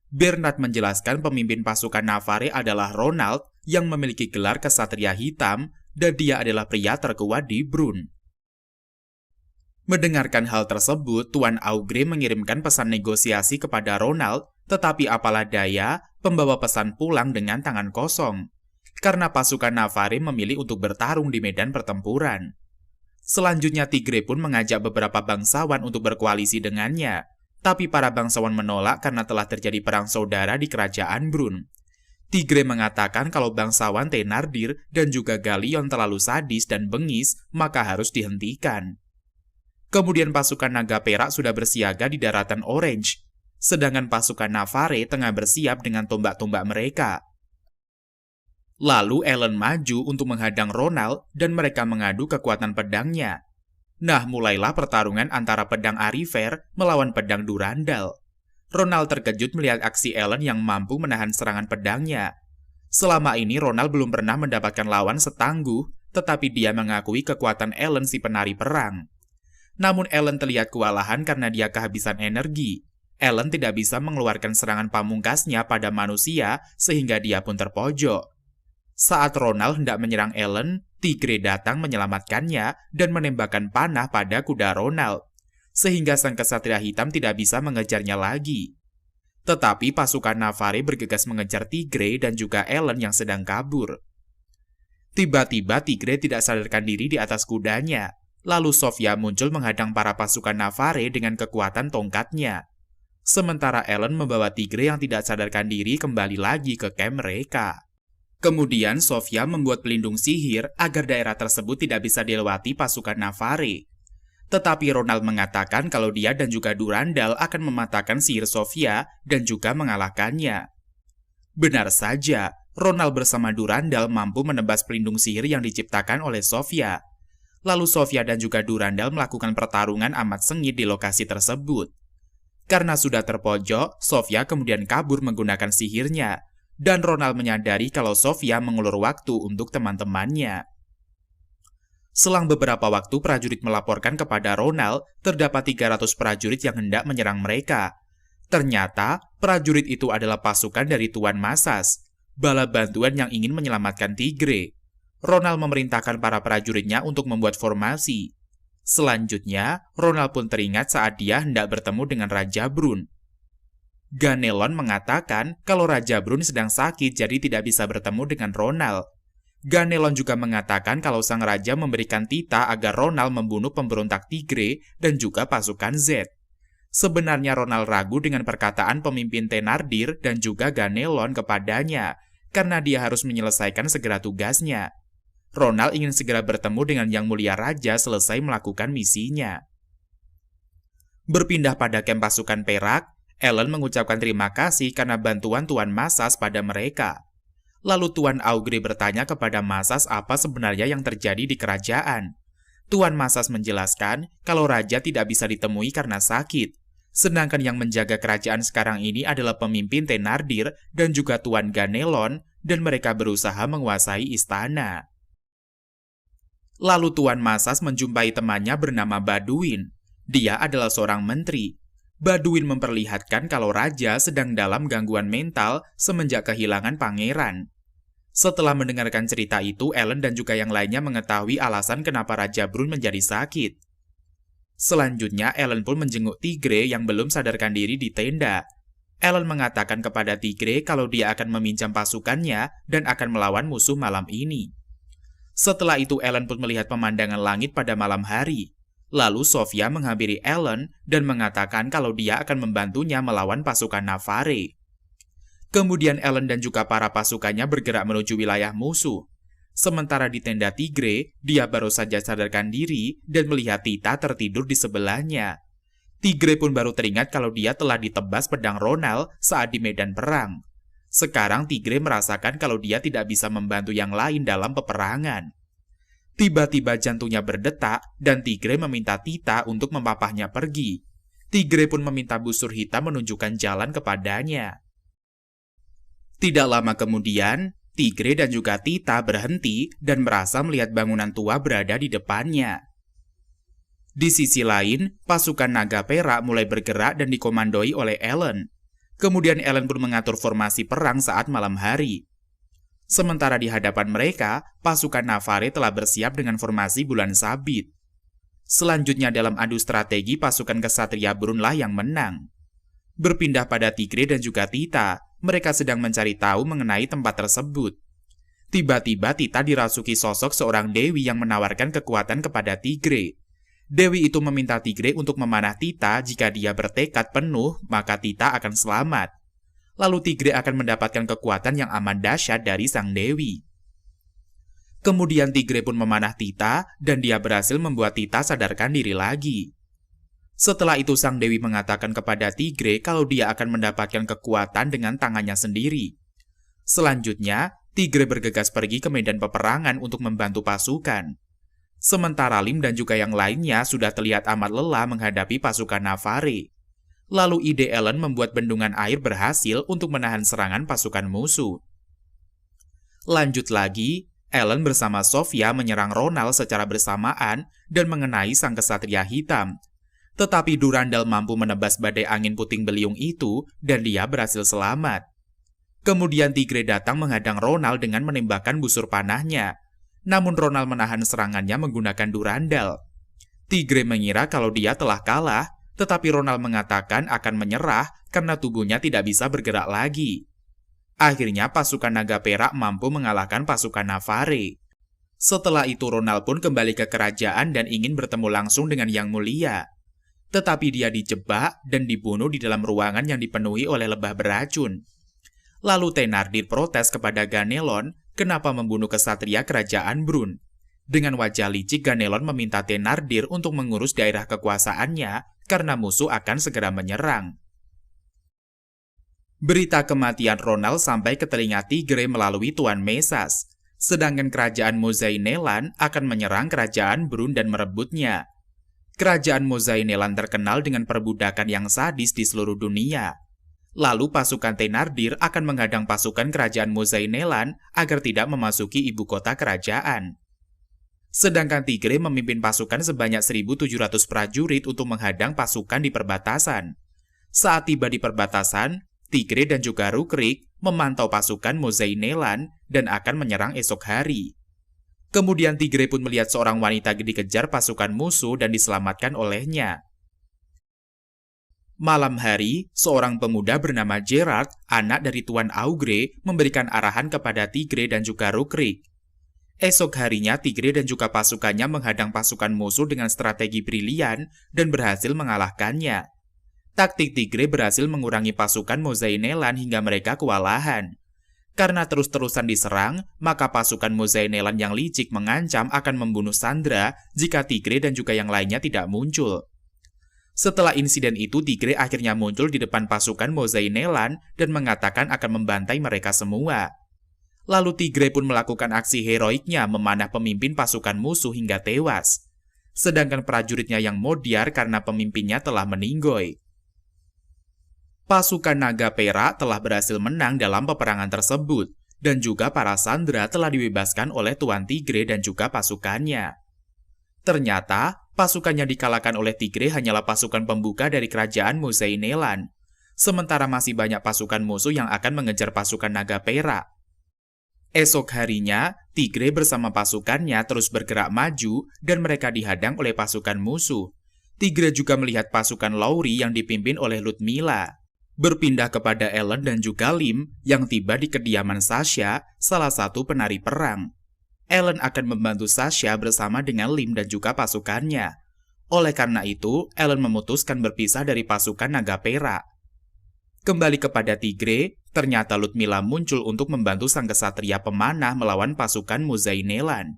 Bernard menjelaskan pemimpin pasukan Navarre adalah Ronald yang memiliki gelar kesatria hitam dan dia adalah pria terkuat di Brun. Mendengarkan hal tersebut, Tuan Augre mengirimkan pesan negosiasi kepada Ronald, tetapi apalah daya, pembawa pesan pulang dengan tangan kosong. Karena pasukan Navarre memilih untuk bertarung di medan pertempuran. Selanjutnya Tigre pun mengajak beberapa bangsawan untuk berkoalisi dengannya, tapi para bangsawan menolak karena telah terjadi perang saudara di kerajaan Brun. Tigre mengatakan kalau bangsawan Thenardir dan juga Galion terlalu sadis dan bengis, maka harus dihentikan. Kemudian pasukan naga perak sudah bersiaga di daratan Orange, sedangkan pasukan Navarre tengah bersiap dengan tombak-tombak mereka. Lalu Ellen maju untuk menghadang Ronald dan mereka mengadu kekuatan pedangnya. Nah, mulailah pertarungan antara pedang Arifer melawan pedang Durandal. Ronald terkejut melihat aksi Ellen yang mampu menahan serangan pedangnya. Selama ini Ronald belum pernah mendapatkan lawan setangguh, tetapi dia mengakui kekuatan Ellen si penari perang. Namun Ellen terlihat kewalahan karena dia kehabisan energi. Ellen tidak bisa mengeluarkan serangan pamungkasnya pada manusia sehingga dia pun terpojok. Saat Ronald hendak menyerang Ellen, Tigre datang menyelamatkannya dan menembakkan panah pada kuda Ronald, sehingga sang kesatria hitam tidak bisa mengejarnya lagi. Tetapi pasukan Navarre bergegas mengejar Tigre dan juga Ellen yang sedang kabur. Tiba-tiba Tigre tidak sadarkan diri di atas kudanya. Lalu Sofia muncul menghadang para pasukan Navarre dengan kekuatan tongkatnya. Sementara Ellen membawa Tigre yang tidak sadarkan diri kembali lagi ke camp mereka. Kemudian Sofia membuat pelindung sihir agar daerah tersebut tidak bisa dilewati pasukan Navarre. Tetapi Ronald mengatakan kalau dia dan juga Durandal akan mematahkan sihir Sofia dan juga mengalahkannya. Benar saja, Ronald bersama Durandal mampu menebas pelindung sihir yang diciptakan oleh Sofia. Lalu Sofia dan juga Durandal melakukan pertarungan amat sengit di lokasi tersebut. Karena sudah terpojok, Sofia kemudian kabur menggunakan sihirnya, dan Ronald menyadari kalau Sofia mengulur waktu untuk teman-temannya. Selang beberapa waktu, prajurit melaporkan kepada Ronald terdapat 300 prajurit yang hendak menyerang mereka. Ternyata, prajurit itu adalah pasukan dari Tuan Masas, bala bantuan yang ingin menyelamatkan Tigre. Ronald memerintahkan para prajuritnya untuk membuat formasi. Selanjutnya, Ronald pun teringat saat dia hendak bertemu dengan Raja Brun. Ganelon mengatakan kalau Raja Brun sedang sakit jadi tidak bisa bertemu dengan Ronald. Ganelon juga mengatakan kalau sang raja memberikan titah agar Ronald membunuh pemberontak Tigre dan juga pasukan Z. Sebenarnya Ronald ragu dengan perkataan pemimpin Thenardir dan juga Ganelon kepadanya, karena dia harus menyelesaikan segera tugasnya. Ronald ingin segera bertemu dengan Yang Mulia Raja selesai melakukan misinya. Berpindah pada kamp pasukan perak, Ellen mengucapkan terima kasih karena bantuan Tuan Masas pada mereka. Lalu Tuan Augre bertanya kepada Masas apa sebenarnya yang terjadi di kerajaan. Tuan Masas menjelaskan kalau Raja tidak bisa ditemui karena sakit, sedangkan yang menjaga kerajaan sekarang ini adalah pemimpin Thenardir dan juga Tuan Ganelon, dan mereka berusaha menguasai istana. Lalu Tuan Masas menjumpai temannya bernama Baduin. Dia adalah seorang menteri. Baduin memperlihatkan kalau Raja sedang dalam gangguan mental semenjak kehilangan pangeran. Setelah mendengarkan cerita itu, Ellen dan juga yang lainnya mengetahui alasan kenapa Raja Brun menjadi sakit. Selanjutnya, Ellen pun menjenguk Tigre yang belum sadarkan diri di tenda. Ellen mengatakan kepada Tigre kalau dia akan meminjam pasukannya dan akan melawan musuh malam ini. Setelah itu, Ellen pun melihat pemandangan langit pada malam hari. Lalu Sofia menghampiri Ellen dan mengatakan kalau dia akan membantunya melawan pasukan Navarre. Kemudian Ellen dan juga para pasukannya bergerak menuju wilayah musuh. Sementara di tenda Tigre, dia baru saja sadarkan diri dan melihat Tita tertidur di sebelahnya. Tigre pun baru teringat kalau dia telah ditebas pedang Ronald saat di medan perang. Sekarang Tigre merasakan kalau dia tidak bisa membantu yang lain dalam peperangan. Tiba-tiba jantungnya berdetak dan Tigre meminta Tita untuk memapahnya pergi. Tigre pun meminta busur hitam menunjukkan jalan kepadanya. Tidak lama kemudian, Tigre dan juga Tita berhenti dan merasa melihat bangunan tua berada di depannya. Di sisi lain, pasukan naga perak mulai bergerak dan dikomandoi oleh Ellen. Kemudian Ellen pun mengatur formasi perang saat malam hari. Sementara di hadapan mereka, pasukan Navarre telah bersiap dengan formasi bulan sabit. Selanjutnya dalam adu strategi, pasukan kesatria Brunlah yang menang. Berpindah pada Tigre dan juga Tita, mereka sedang mencari tahu mengenai tempat tersebut. Tiba-tiba Tita dirasuki sosok seorang dewi yang menawarkan kekuatan kepada Tigre. Dewi itu meminta Tigre untuk memanah Tita jika dia bertekad penuh, maka Tita akan selamat. Lalu Tigre akan mendapatkan kekuatan yang amat dahsyat dari sang dewi. Kemudian Tigre pun memanah Tita dan dia berhasil membuat Tita sadarkan diri lagi. Setelah itu sang dewi mengatakan kepada Tigre kalau dia akan mendapatkan kekuatan dengan tangannya sendiri. Selanjutnya, Tigre bergegas pergi ke medan peperangan untuk membantu pasukan. Sementara Lim dan juga yang lainnya sudah terlihat amat lelah menghadapi pasukan Navarre. Lalu ide Ellen membuat bendungan air berhasil untuk menahan serangan pasukan musuh. Lanjut lagi, Ellen bersama Sofia menyerang Ronald secara bersamaan dan mengenai sang kesatria hitam. Tetapi Durandal mampu menebas badai angin puting beliung itu dan dia berhasil selamat. Kemudian Tigre datang menghadang Ronald dengan menembakkan busur panahnya. Namun Ronald menahan serangannya menggunakan Durandal. Tigre mengira kalau dia telah kalah, tetapi Ronald mengatakan akan menyerah karena tubuhnya tidak bisa bergerak lagi. Akhirnya pasukan naga perak mampu mengalahkan pasukan Navarre. Setelah itu Ronald pun kembali ke kerajaan dan ingin bertemu langsung dengan Yang Mulia. Tetapi dia dijebak dan dibunuh di dalam ruangan yang dipenuhi oleh lebah beracun. Lalu Thenardir protes kepada Ganelon kenapa membunuh kesatria kerajaan Brun. Dengan wajah licik Ganelon meminta Thenardir untuk mengurus daerah kekuasaannya karena musuh akan segera menyerang. Berita kematian Ronald sampai ke telinga Tigre melalui Tuan Mesas. Sedangkan kerajaan Mozainelan akan menyerang kerajaan Brun dan merebutnya. Kerajaan Mozainelan terkenal dengan perbudakan yang sadis di seluruh dunia. Lalu pasukan Thenardir akan menghadang pasukan kerajaan Mozainelan agar tidak memasuki ibu kota kerajaan. Sedangkan Tigre memimpin pasukan sebanyak 1.700 prajurit untuk menghadang pasukan di perbatasan. Saat tiba di perbatasan, Tigre dan juga Rukrik memantau pasukan Mozainelan dan akan menyerang esok hari. Kemudian Tigre pun melihat seorang wanita dikejar pasukan musuh dan diselamatkan olehnya. Malam hari, seorang pemuda bernama Gerard, anak dari Tuan Augre, memberikan arahan kepada Tigre dan juga Rukrik. Esok harinya Tigre dan juga pasukannya menghadang pasukan musuh dengan strategi brilian dan berhasil mengalahkannya. Taktik Tigre berhasil mengurangi pasukan Mozainelan hingga mereka kewalahan. Karena terus-terusan diserang, maka pasukan Mozainelan yang licik mengancam akan membunuh Sandra jika Tigre dan juga yang lainnya tidak muncul. Setelah insiden itu, Tigre akhirnya muncul di depan pasukan Mozainelan dan mengatakan akan membantai mereka semua. Lalu Tigre pun melakukan aksi heroiknya memanah pemimpin pasukan musuh hingga tewas. Sedangkan prajuritnya yang modiar karena pemimpinnya telah meninggoy. Pasukan naga perak telah berhasil menang dalam peperangan tersebut, dan juga para sandera telah dibebaskan oleh Tuan Tigre dan juga pasukannya. Ternyata, pasukannya dikalahkan oleh Tigre hanyalah pasukan pembuka dari kerajaan Mozainelan, sementara masih banyak pasukan musuh yang akan mengejar pasukan naga perak. Esok harinya, Tigre bersama pasukannya terus bergerak maju dan mereka dihadang oleh pasukan musuh. Tigre juga melihat pasukan Lauri yang dipimpin oleh Ludmilla berpindah kepada Ellen dan juga Lim yang tiba di kediaman Sasha, salah satu penari perang. Ellen akan membantu Sasha bersama dengan Lim dan juga pasukannya. Oleh karena itu, Ellen memutuskan berpisah dari pasukan naga perak. Kembali kepada Tigre, ternyata Ludmilla muncul untuk membantu sang kesatria pemanah melawan pasukan Mozainelan.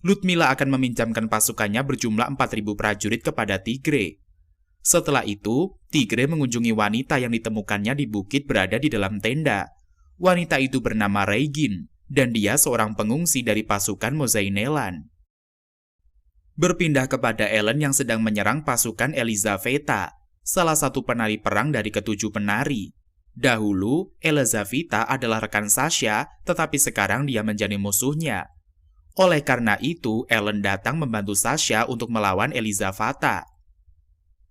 Ludmilla akan meminjamkan pasukannya berjumlah 4.000 prajurit kepada Tigre. Setelah itu, Tigre mengunjungi wanita yang ditemukannya di bukit berada di dalam tenda. Wanita itu bernama Regin, dan dia seorang pengungsi dari pasukan Mozainelan. Berpindah kepada Ellen yang sedang menyerang pasukan Elizaveta, salah satu penari perang dari ketujuh penari. Dahulu, Elizaveta adalah rekan Sasha, tetapi sekarang dia menjadi musuhnya. Oleh karena itu, Ellen datang membantu Sasha untuk melawan Elizaveta.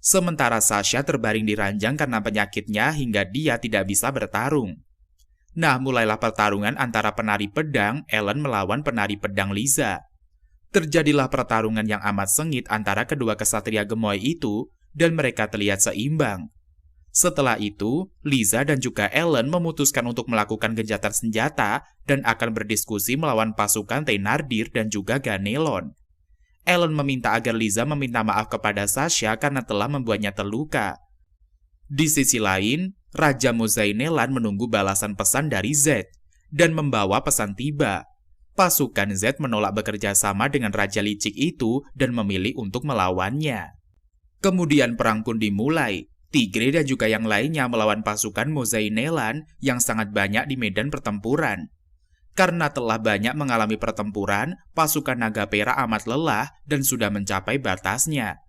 Sementara Sasha terbaring di ranjang karena penyakitnya hingga dia tidak bisa bertarung. Nah, mulailah pertarungan antara penari pedang Ellen melawan penari pedang Liza. Terjadilah pertarungan yang amat sengit antara kedua kesatria gemoy itu dan mereka terlihat seimbang. Setelah itu, Liza dan juga Ellen memutuskan untuk melakukan gencatan senjata dan akan berdiskusi melawan pasukan Thenardir dan juga Ganelon. Ellen meminta agar Liza meminta maaf kepada Sasha karena telah membuatnya terluka. Di sisi lain, Raja Mozainelan menunggu balasan pesan dari Z dan membawa pesan tiba. Pasukan Z menolak bekerja sama dengan Raja Licik itu dan memilih untuk melawannya. Kemudian perang pun dimulai. Tigre dan juga yang lainnya melawan pasukan Mozainelan yang sangat banyak di medan pertempuran. Karena telah banyak mengalami pertempuran, pasukan naga perak amat lelah dan sudah mencapai batasnya.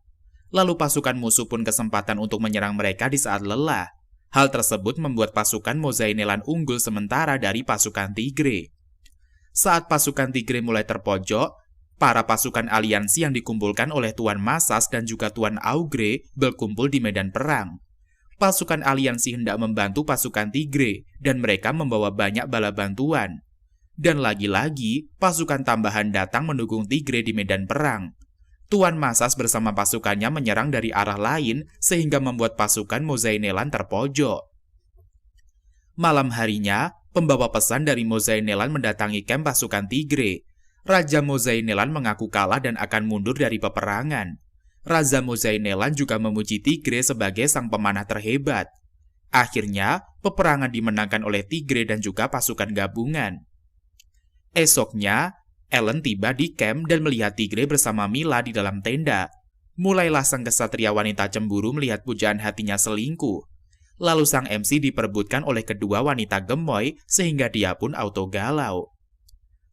Lalu pasukan musuh pun kesempatan untuk menyerang mereka di saat lelah. Hal tersebut membuat pasukan Mozainelan unggul sementara dari pasukan Tigre. Saat pasukan Tigre mulai terpojok, para pasukan aliansi yang dikumpulkan oleh Tuan Masas dan juga Tuan Augre berkumpul di medan perang. Pasukan aliansi hendak membantu pasukan Tigre dan mereka membawa banyak bala bantuan. Dan lagi-lagi, pasukan tambahan datang mendukung Tigre di medan perang. Tuan Masas bersama pasukannya menyerang dari arah lain sehingga membuat pasukan Mozainelan terpojok. Malam harinya, pembawa pesan dari Mozainelan mendatangi kamp pasukan Tigre. Raja Mozainelan mengaku kalah dan akan mundur dari peperangan. Raja Mozainelan juga memuji Tigre sebagai sang pemanah terhebat. Akhirnya, peperangan dimenangkan oleh Tigre dan juga pasukan gabungan. Esoknya, Ellen tiba di camp dan melihat Tigre bersama Mila di dalam tenda. Mulailah sang kesatria wanita cemburu melihat pujaan hatinya selingkuh. Lalu sang MC diperebutkan oleh kedua wanita gemoy sehingga dia pun auto galau.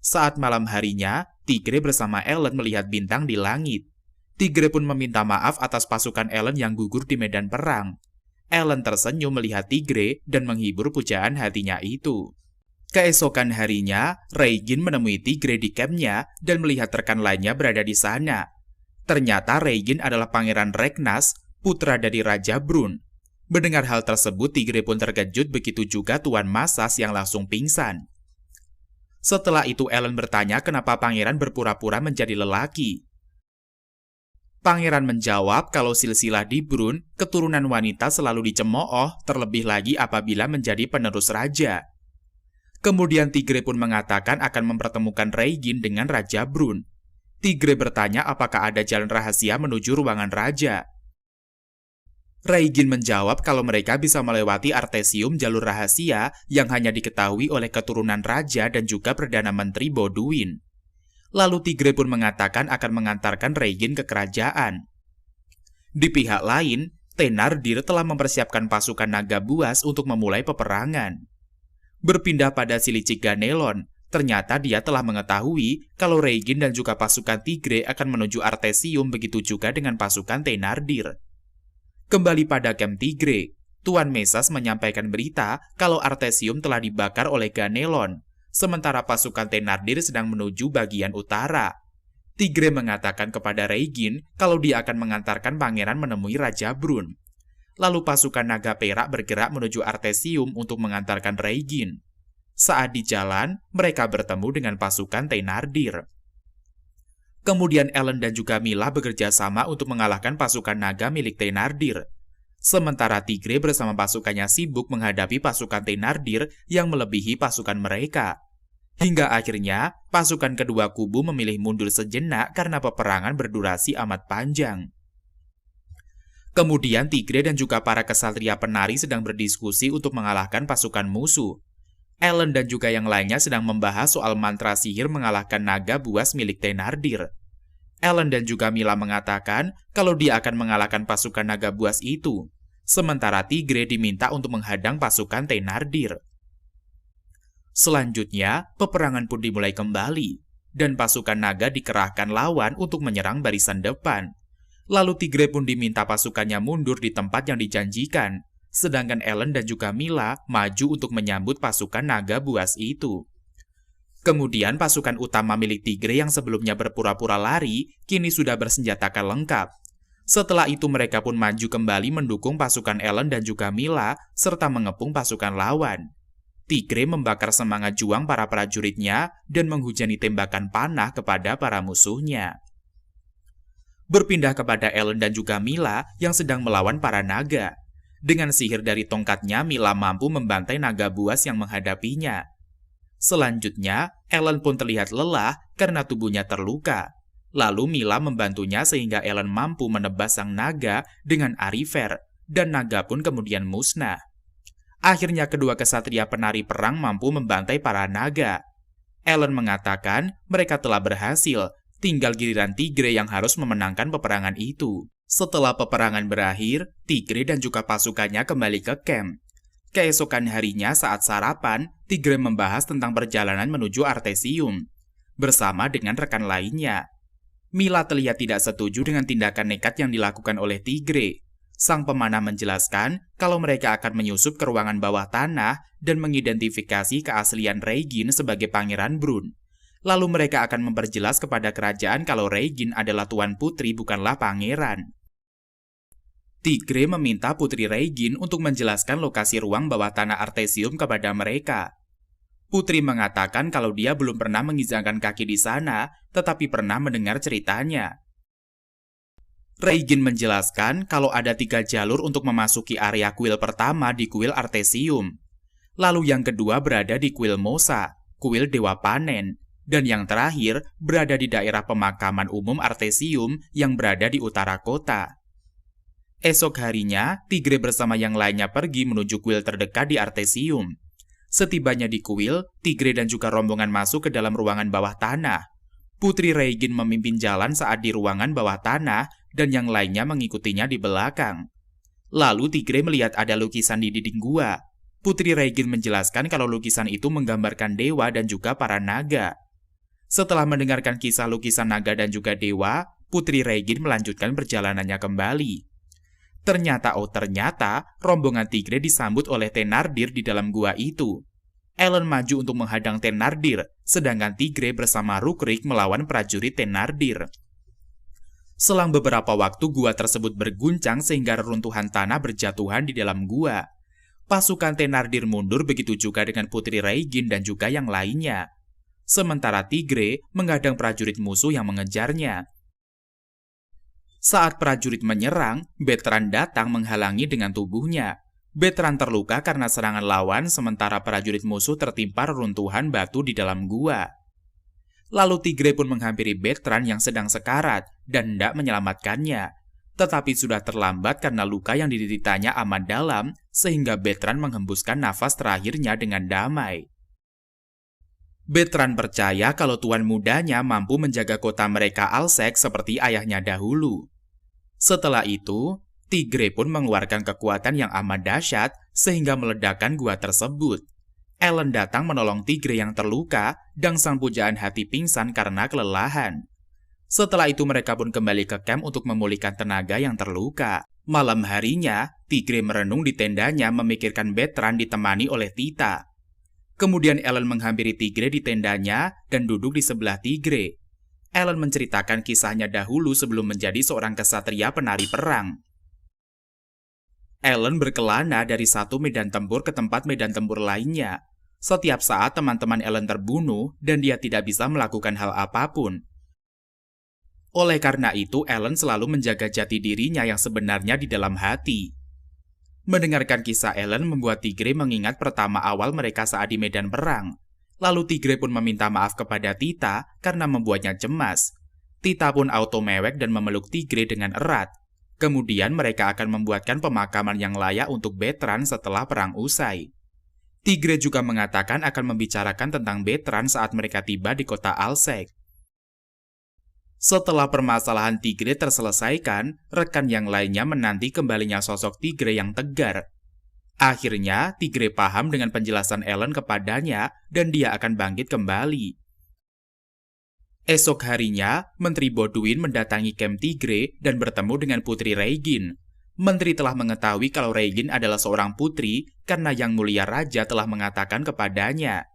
Saat malam harinya, Tigre bersama Ellen melihat bintang di langit. Tigre pun meminta maaf atas pasukan Ellen yang gugur di medan perang. Ellen tersenyum melihat Tigre dan menghibur pujaan hatinya itu. Keesokan harinya, Regin menemui Tigre di campnya dan melihat rekan lainnya berada di sana. Ternyata Regin adalah Pangeran Regnas, putra dari Raja Brun. Mendengar hal tersebut, Tigre pun terkejut, begitu juga Tuan Masas yang langsung pingsan. Setelah itu Ellen bertanya kenapa pangeran berpura-pura menjadi lelaki. Pangeran menjawab kalau silsilah di Brun, keturunan wanita selalu dicemooh, terlebih lagi apabila menjadi penerus raja. Kemudian Tigre pun mengatakan akan mempertemukan Regin dengan Raja Brun. Tigre bertanya apakah ada jalan rahasia menuju ruangan raja. Regin menjawab kalau mereka bisa melewati Artesium, jalur rahasia yang hanya diketahui oleh keturunan raja dan juga Perdana Menteri Boduin. Lalu Tigre pun mengatakan akan mengantarkan Regin ke kerajaan. Di pihak lain, Thenardir telah mempersiapkan pasukan naga buas untuk memulai peperangan. Berpindah pada si licik Ganelon, ternyata dia telah mengetahui kalau Regin dan juga pasukan Tigre akan menuju Artesium, begitu juga dengan pasukan Thenardir. Kembali pada camp Tigre, Tuan Mesas menyampaikan berita kalau Artesium telah dibakar oleh Ganelon, sementara pasukan Thenardir sedang menuju bagian utara. Tigre mengatakan kepada Regin kalau dia akan mengantarkan pangeran menemui Raja Brun. Lalu pasukan naga perak bergerak menuju Artesium untuk mengantarkan Regin. Saat di jalan, mereka bertemu dengan pasukan Thenardir. Kemudian Ellen dan juga Mila bekerja sama untuk mengalahkan pasukan naga milik Thenardir. Sementara Tigre bersama pasukannya sibuk menghadapi pasukan Thenardir yang melebihi pasukan mereka. Hingga akhirnya, pasukan kedua kubu memilih mundur sejenak karena peperangan berdurasi amat panjang. Kemudian Tigre dan juga para kesatria penari sedang berdiskusi untuk mengalahkan pasukan musuh. Ellen dan juga yang lainnya sedang membahas soal mantra sihir mengalahkan naga buas milik Thenardir. Ellen dan juga Mila mengatakan kalau dia akan mengalahkan pasukan naga buas itu, sementara Tigre diminta untuk menghadang pasukan Thenardir. Selanjutnya, peperangan pun dimulai kembali, dan pasukan naga dikerahkan lawan untuk menyerang barisan depan. Lalu Tigre pun diminta pasukannya mundur di tempat yang dijanjikan, sedangkan Ellen dan juga Mila maju untuk menyambut pasukan naga buas itu. Kemudian pasukan utama milik Tigre yang sebelumnya berpura-pura lari, kini sudah bersenjatakan lengkap. Setelah itu mereka pun maju kembali mendukung pasukan Ellen dan juga Mila, serta mengepung pasukan lawan. Tigre membakar semangat juang para prajuritnya dan menghujani tembakan panah kepada para musuhnya. Berpindah kepada Ellen dan juga Mila yang sedang melawan para naga. Dengan sihir dari tongkatnya, Mila mampu membantai naga buas yang menghadapinya. Selanjutnya, Ellen pun terlihat lelah karena tubuhnya terluka. Lalu Mila membantunya sehingga Ellen mampu menebas sang naga dengan Arifer, dan naga pun kemudian musnah. Akhirnya kedua kesatria penari perang mampu membantai para naga. Ellen mengatakan mereka telah berhasil, tinggal giliran Tigre yang harus memenangkan peperangan itu. Setelah peperangan berakhir, Tigre dan juga pasukannya kembali ke camp. Keesokan harinya saat sarapan, Tigre membahas tentang perjalanan menuju Artesium bersama dengan rekan lainnya. Mila terlihat tidak setuju dengan tindakan nekat yang dilakukan oleh Tigre. Sang pemanah menjelaskan kalau mereka akan menyusup ke ruangan bawah tanah dan mengidentifikasi keaslian Regin sebagai Pangeran Brun. Lalu mereka akan memperjelas kepada kerajaan kalau Regin adalah tuan putri bukanlah pangeran. Tigre meminta Putri Regin untuk menjelaskan lokasi ruang bawah tanah Artesium kepada mereka. Putri mengatakan kalau dia belum pernah menginjakkan kaki di sana, tetapi pernah mendengar ceritanya. Regin menjelaskan kalau ada 3 jalur untuk memasuki area kuil pertama di kuil Artesium. Lalu yang kedua berada di kuil Mosa, kuil Dewa Panen, dan yang terakhir berada di daerah pemakaman umum Artesium yang berada di utara kota. Esok harinya, Tigre bersama yang lainnya pergi menuju kuil terdekat di Artesium. Setibanya di kuil, Tigre dan juga rombongan masuk ke dalam ruangan bawah tanah. Putri Regin memimpin jalan saat di ruangan bawah tanah dan yang lainnya mengikutinya di belakang. Lalu Tigre melihat ada lukisan di dinding gua. Putri Regin menjelaskan kalau lukisan itu menggambarkan dewa dan juga para naga. Setelah mendengarkan kisah lukisan naga dan juga dewa, Putri Regin melanjutkan perjalanannya kembali. Ternyata rombongan Tigre disambut oleh Thenardir di dalam gua itu. Ellen maju untuk menghadang Thenardir, sedangkan Tigre bersama Rukrik melawan prajurit Thenardir. Selang beberapa waktu gua tersebut berguncang sehingga reruntuhan tanah berjatuhan di dalam gua. Pasukan Thenardir mundur, begitu juga dengan Putri Regin dan juga yang lainnya. Sementara Tigre menghadang prajurit musuh yang mengejarnya. Saat prajurit menyerang, Bettran datang menghalangi dengan tubuhnya. Bettran terluka karena serangan lawan, sementara prajurit musuh tertimpa reruntuhan batu di dalam gua. Lalu Tigre pun menghampiri Bettran yang sedang sekarat dan hendak menyelamatkannya. Tetapi sudah terlambat karena luka yang dideritanya amat dalam, sehingga Bettran menghembuskan nafas terakhirnya dengan damai. Bettran percaya kalau tuan mudanya mampu menjaga kota mereka Alsek seperti ayahnya dahulu. Setelah itu, Tigre pun mengeluarkan kekuatan yang amat dahsyat sehingga meledakkan gua tersebut. Ellen datang menolong Tigre yang terluka dan sang pujaan hati pingsan karena kelelahan. Setelah itu mereka pun kembali ke camp untuk memulihkan tenaga yang terluka. Malam harinya, Tigre merenung di tendanya memikirkan Bettran ditemani oleh Tita. Kemudian Ellen menghampiri Tigre di tendanya dan duduk di sebelah Tigre. Ellen menceritakan kisahnya dahulu sebelum menjadi seorang kesatria penari perang. Ellen berkelana dari satu medan tempur ke tempat medan tempur lainnya. Setiap saat teman-teman Ellen terbunuh dan dia tidak bisa melakukan hal apapun. Oleh karena itu, Ellen selalu menjaga jati dirinya yang sebenarnya di dalam hati. Mendengarkan kisah Ellen membuat Tigre mengingat pertama awal mereka saat di medan perang. Lalu Tigre pun meminta maaf kepada Tita karena membuatnya cemas. Tita pun auto mewek dan memeluk Tigre dengan erat. Kemudian mereka akan membuatkan pemakaman yang layak untuk Bettran setelah perang usai. Tigre juga mengatakan akan membicarakan tentang Bettran saat mereka tiba di kota Alsek. Setelah permasalahan Tigre terselesaikan, rekan yang lainnya menanti kembalinya sosok Tigre yang tegar. Akhirnya, Tigre paham dengan penjelasan Ellen kepadanya dan dia akan bangkit kembali. Esok harinya, Menteri Boduin mendatangi camp Tigre dan bertemu dengan Putri Regin. Menteri telah mengetahui kalau Regin adalah seorang putri karena Yang Mulia Raja telah mengatakan kepadanya.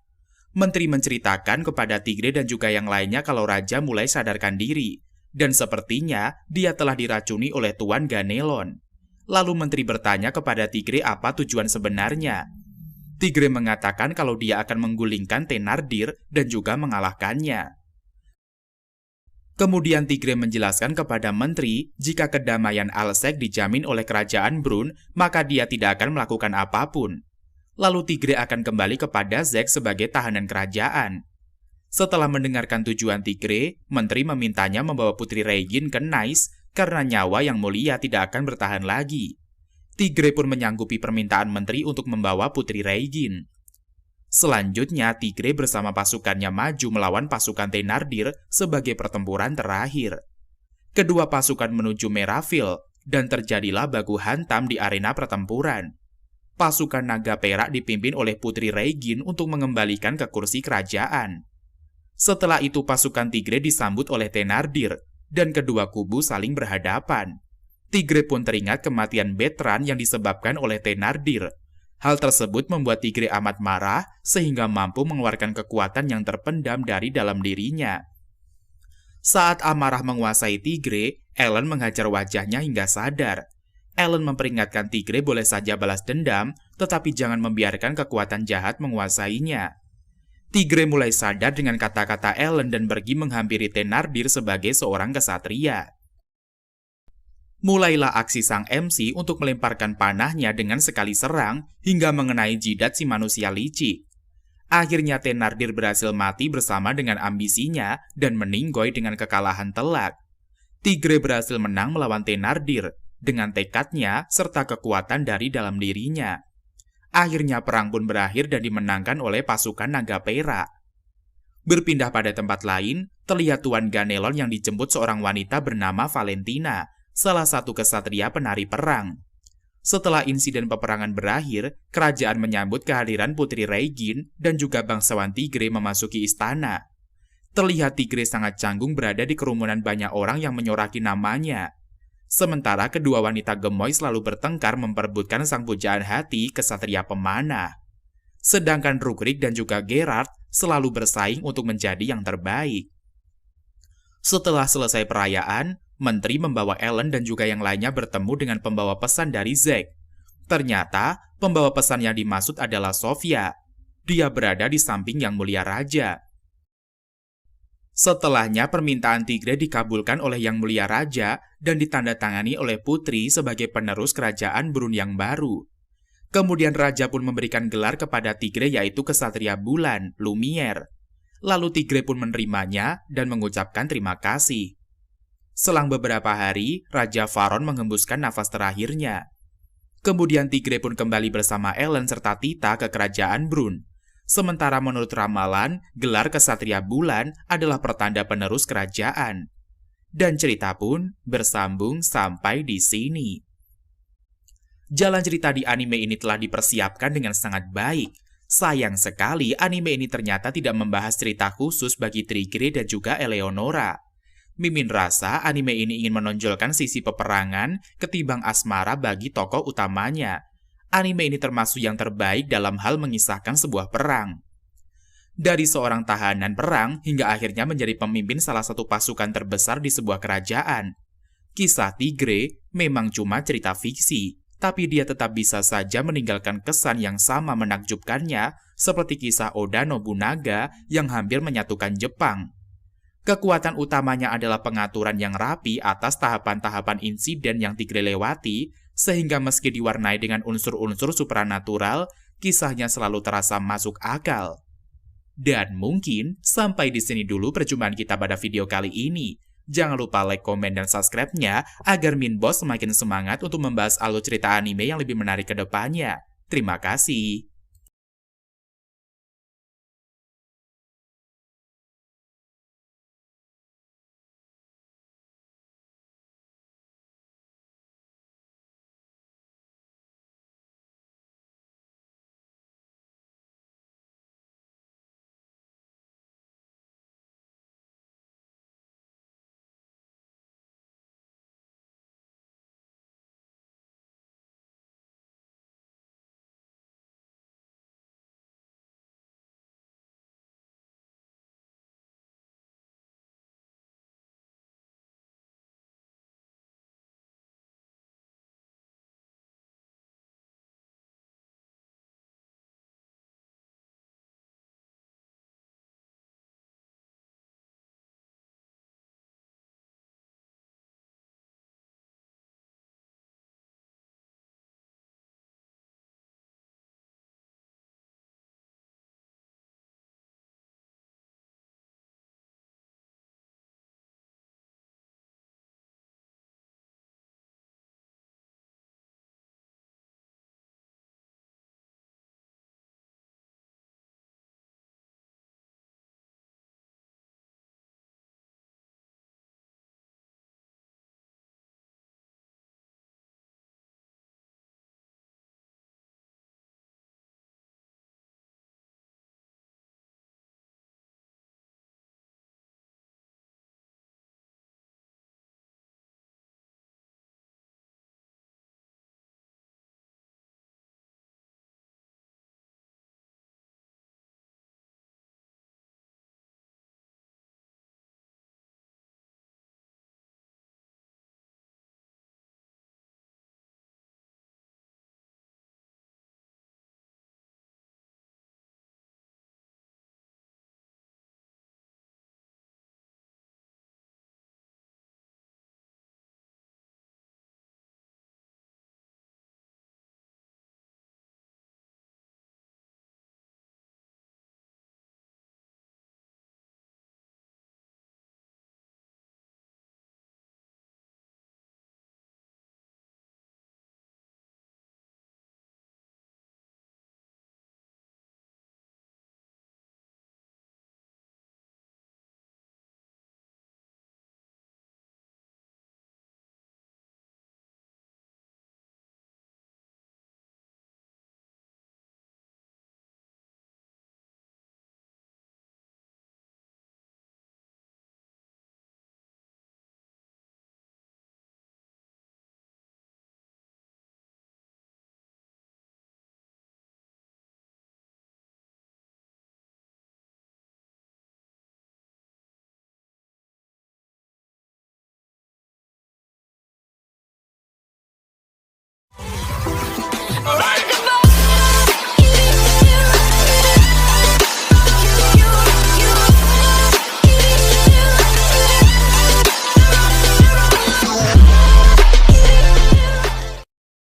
Menteri menceritakan kepada Tigre dan juga yang lainnya kalau Raja mulai sadarkan diri, dan sepertinya dia telah diracuni oleh Tuan Ganelon. Lalu Menteri bertanya kepada Tigre apa tujuan sebenarnya. Tigre mengatakan kalau dia akan menggulingkan Thenardir dan juga mengalahkannya. Kemudian Tigre menjelaskan kepada Menteri jika kedamaian Alsek dijamin oleh kerajaan Brun, maka dia tidak akan melakukan apapun. Lalu Tigre akan kembali kepada Zek sebagai tahanan kerajaan. Setelah mendengarkan tujuan Tigre, Menteri memintanya membawa Putri Regin ke Nice karena nyawa Yang Mulia tidak akan bertahan lagi. Tigre pun menyanggupi permintaan Menteri untuk membawa Putri Regin. Selanjutnya, Tigre bersama pasukannya maju melawan pasukan Thenardir sebagai pertempuran terakhir. Kedua pasukan menuju Meraville dan terjadilah baku hantam di arena pertempuran. Pasukan naga perak dipimpin oleh Putri Regin untuk mengembalikan ke kursi kerajaan. Setelah itu pasukan Tigre disambut oleh Thenardir dan kedua kubu saling berhadapan. Tigre pun teringat kematian Bettran yang disebabkan oleh Thenardir. Hal tersebut membuat Tigre amat marah sehingga mampu mengeluarkan kekuatan yang terpendam dari dalam dirinya. Saat amarah menguasai Tigre, Ellen menghajar wajahnya hingga sadar. Ellen memperingatkan Tigre boleh saja balas dendam, tetapi jangan membiarkan kekuatan jahat menguasainya. Tigre mulai sadar dengan kata-kata Ellen dan pergi menghampiri Thenardir sebagai seorang kesatria. Mulailah aksi sang MC untuk melemparkan panahnya dengan sekali serang hingga mengenai jidat si manusia licik. Akhirnya Thenardir berhasil mati bersama dengan ambisinya dan meninggoy dengan kekalahan telak. Tigre berhasil menang melawan Thenardir dengan tekadnya serta kekuatan dari dalam dirinya. Akhirnya perang pun berakhir dan dimenangkan oleh pasukan naga perak. Berpindah pada tempat lain, terlihat Tuan Ganelon yang dijemput seorang wanita bernama Valentina, salah satu kesatria penari perang. Setelah insiden peperangan berakhir, kerajaan menyambut kehadiran Putri Regin dan juga bangsawan Tigre memasuki istana. Terlihat Tigre sangat canggung berada di kerumunan banyak orang yang menyoraki namanya. Sementara kedua wanita gemoy selalu bertengkar memperebutkan sang pujaan hati kesatria pemanah. Sedangkan Rukrik dan juga Gerard selalu bersaing untuk menjadi yang terbaik. Setelah selesai perayaan, Menteri membawa Ellen dan juga yang lainnya bertemu dengan pembawa pesan dari Zack. Ternyata, pembawa pesan yang dimaksud adalah Sofia. Dia berada di samping Yang Mulia Raja. Setelahnya, permintaan Tigre dikabulkan oleh Yang Mulia Raja dan ditandatangani oleh Putri sebagai penerus kerajaan Brun yang baru. Kemudian Raja pun memberikan gelar kepada Tigre yaitu Kesatria Bulan, Lumiere. Lalu Tigre pun menerimanya dan mengucapkan terima kasih. Selang beberapa hari, Raja Faron menghembuskan nafas terakhirnya. Kemudian Tigre pun kembali bersama Ellen serta Tita ke kerajaan Brun. Sementara menurut ramalan, gelar Kesatria Bulan adalah pertanda penerus kerajaan. Dan cerita pun bersambung sampai di sini. Jalan cerita di anime ini telah dipersiapkan dengan sangat baik. Sayang sekali anime ini ternyata tidak membahas cerita khusus bagi Tigre dan juga Eleonora. Mimin rasa anime ini ingin menonjolkan sisi peperangan ketimbang asmara bagi tokoh utamanya. Anime ini termasuk yang terbaik dalam hal mengisahkan sebuah perang. Dari seorang tahanan perang hingga akhirnya menjadi pemimpin salah satu pasukan terbesar di sebuah kerajaan. Kisah Tigre memang cuma cerita fiksi, tapi dia tetap bisa saja meninggalkan kesan yang sama menakjubkannya seperti kisah Oda Nobunaga yang hampir menyatukan Jepang. Kekuatan utamanya adalah pengaturan yang rapi atas tahapan-tahapan insiden yang Tigre lewati, sehingga meski diwarnai dengan unsur-unsur supranatural, kisahnya selalu terasa masuk akal. Dan mungkin sampai di sini dulu perjumpaan kita pada video kali ini. Jangan lupa like, komen, dan subscribe-nya agar Min Boss semakin semangat untuk membahas alur cerita anime yang lebih menarik ke depannya. Terima kasih.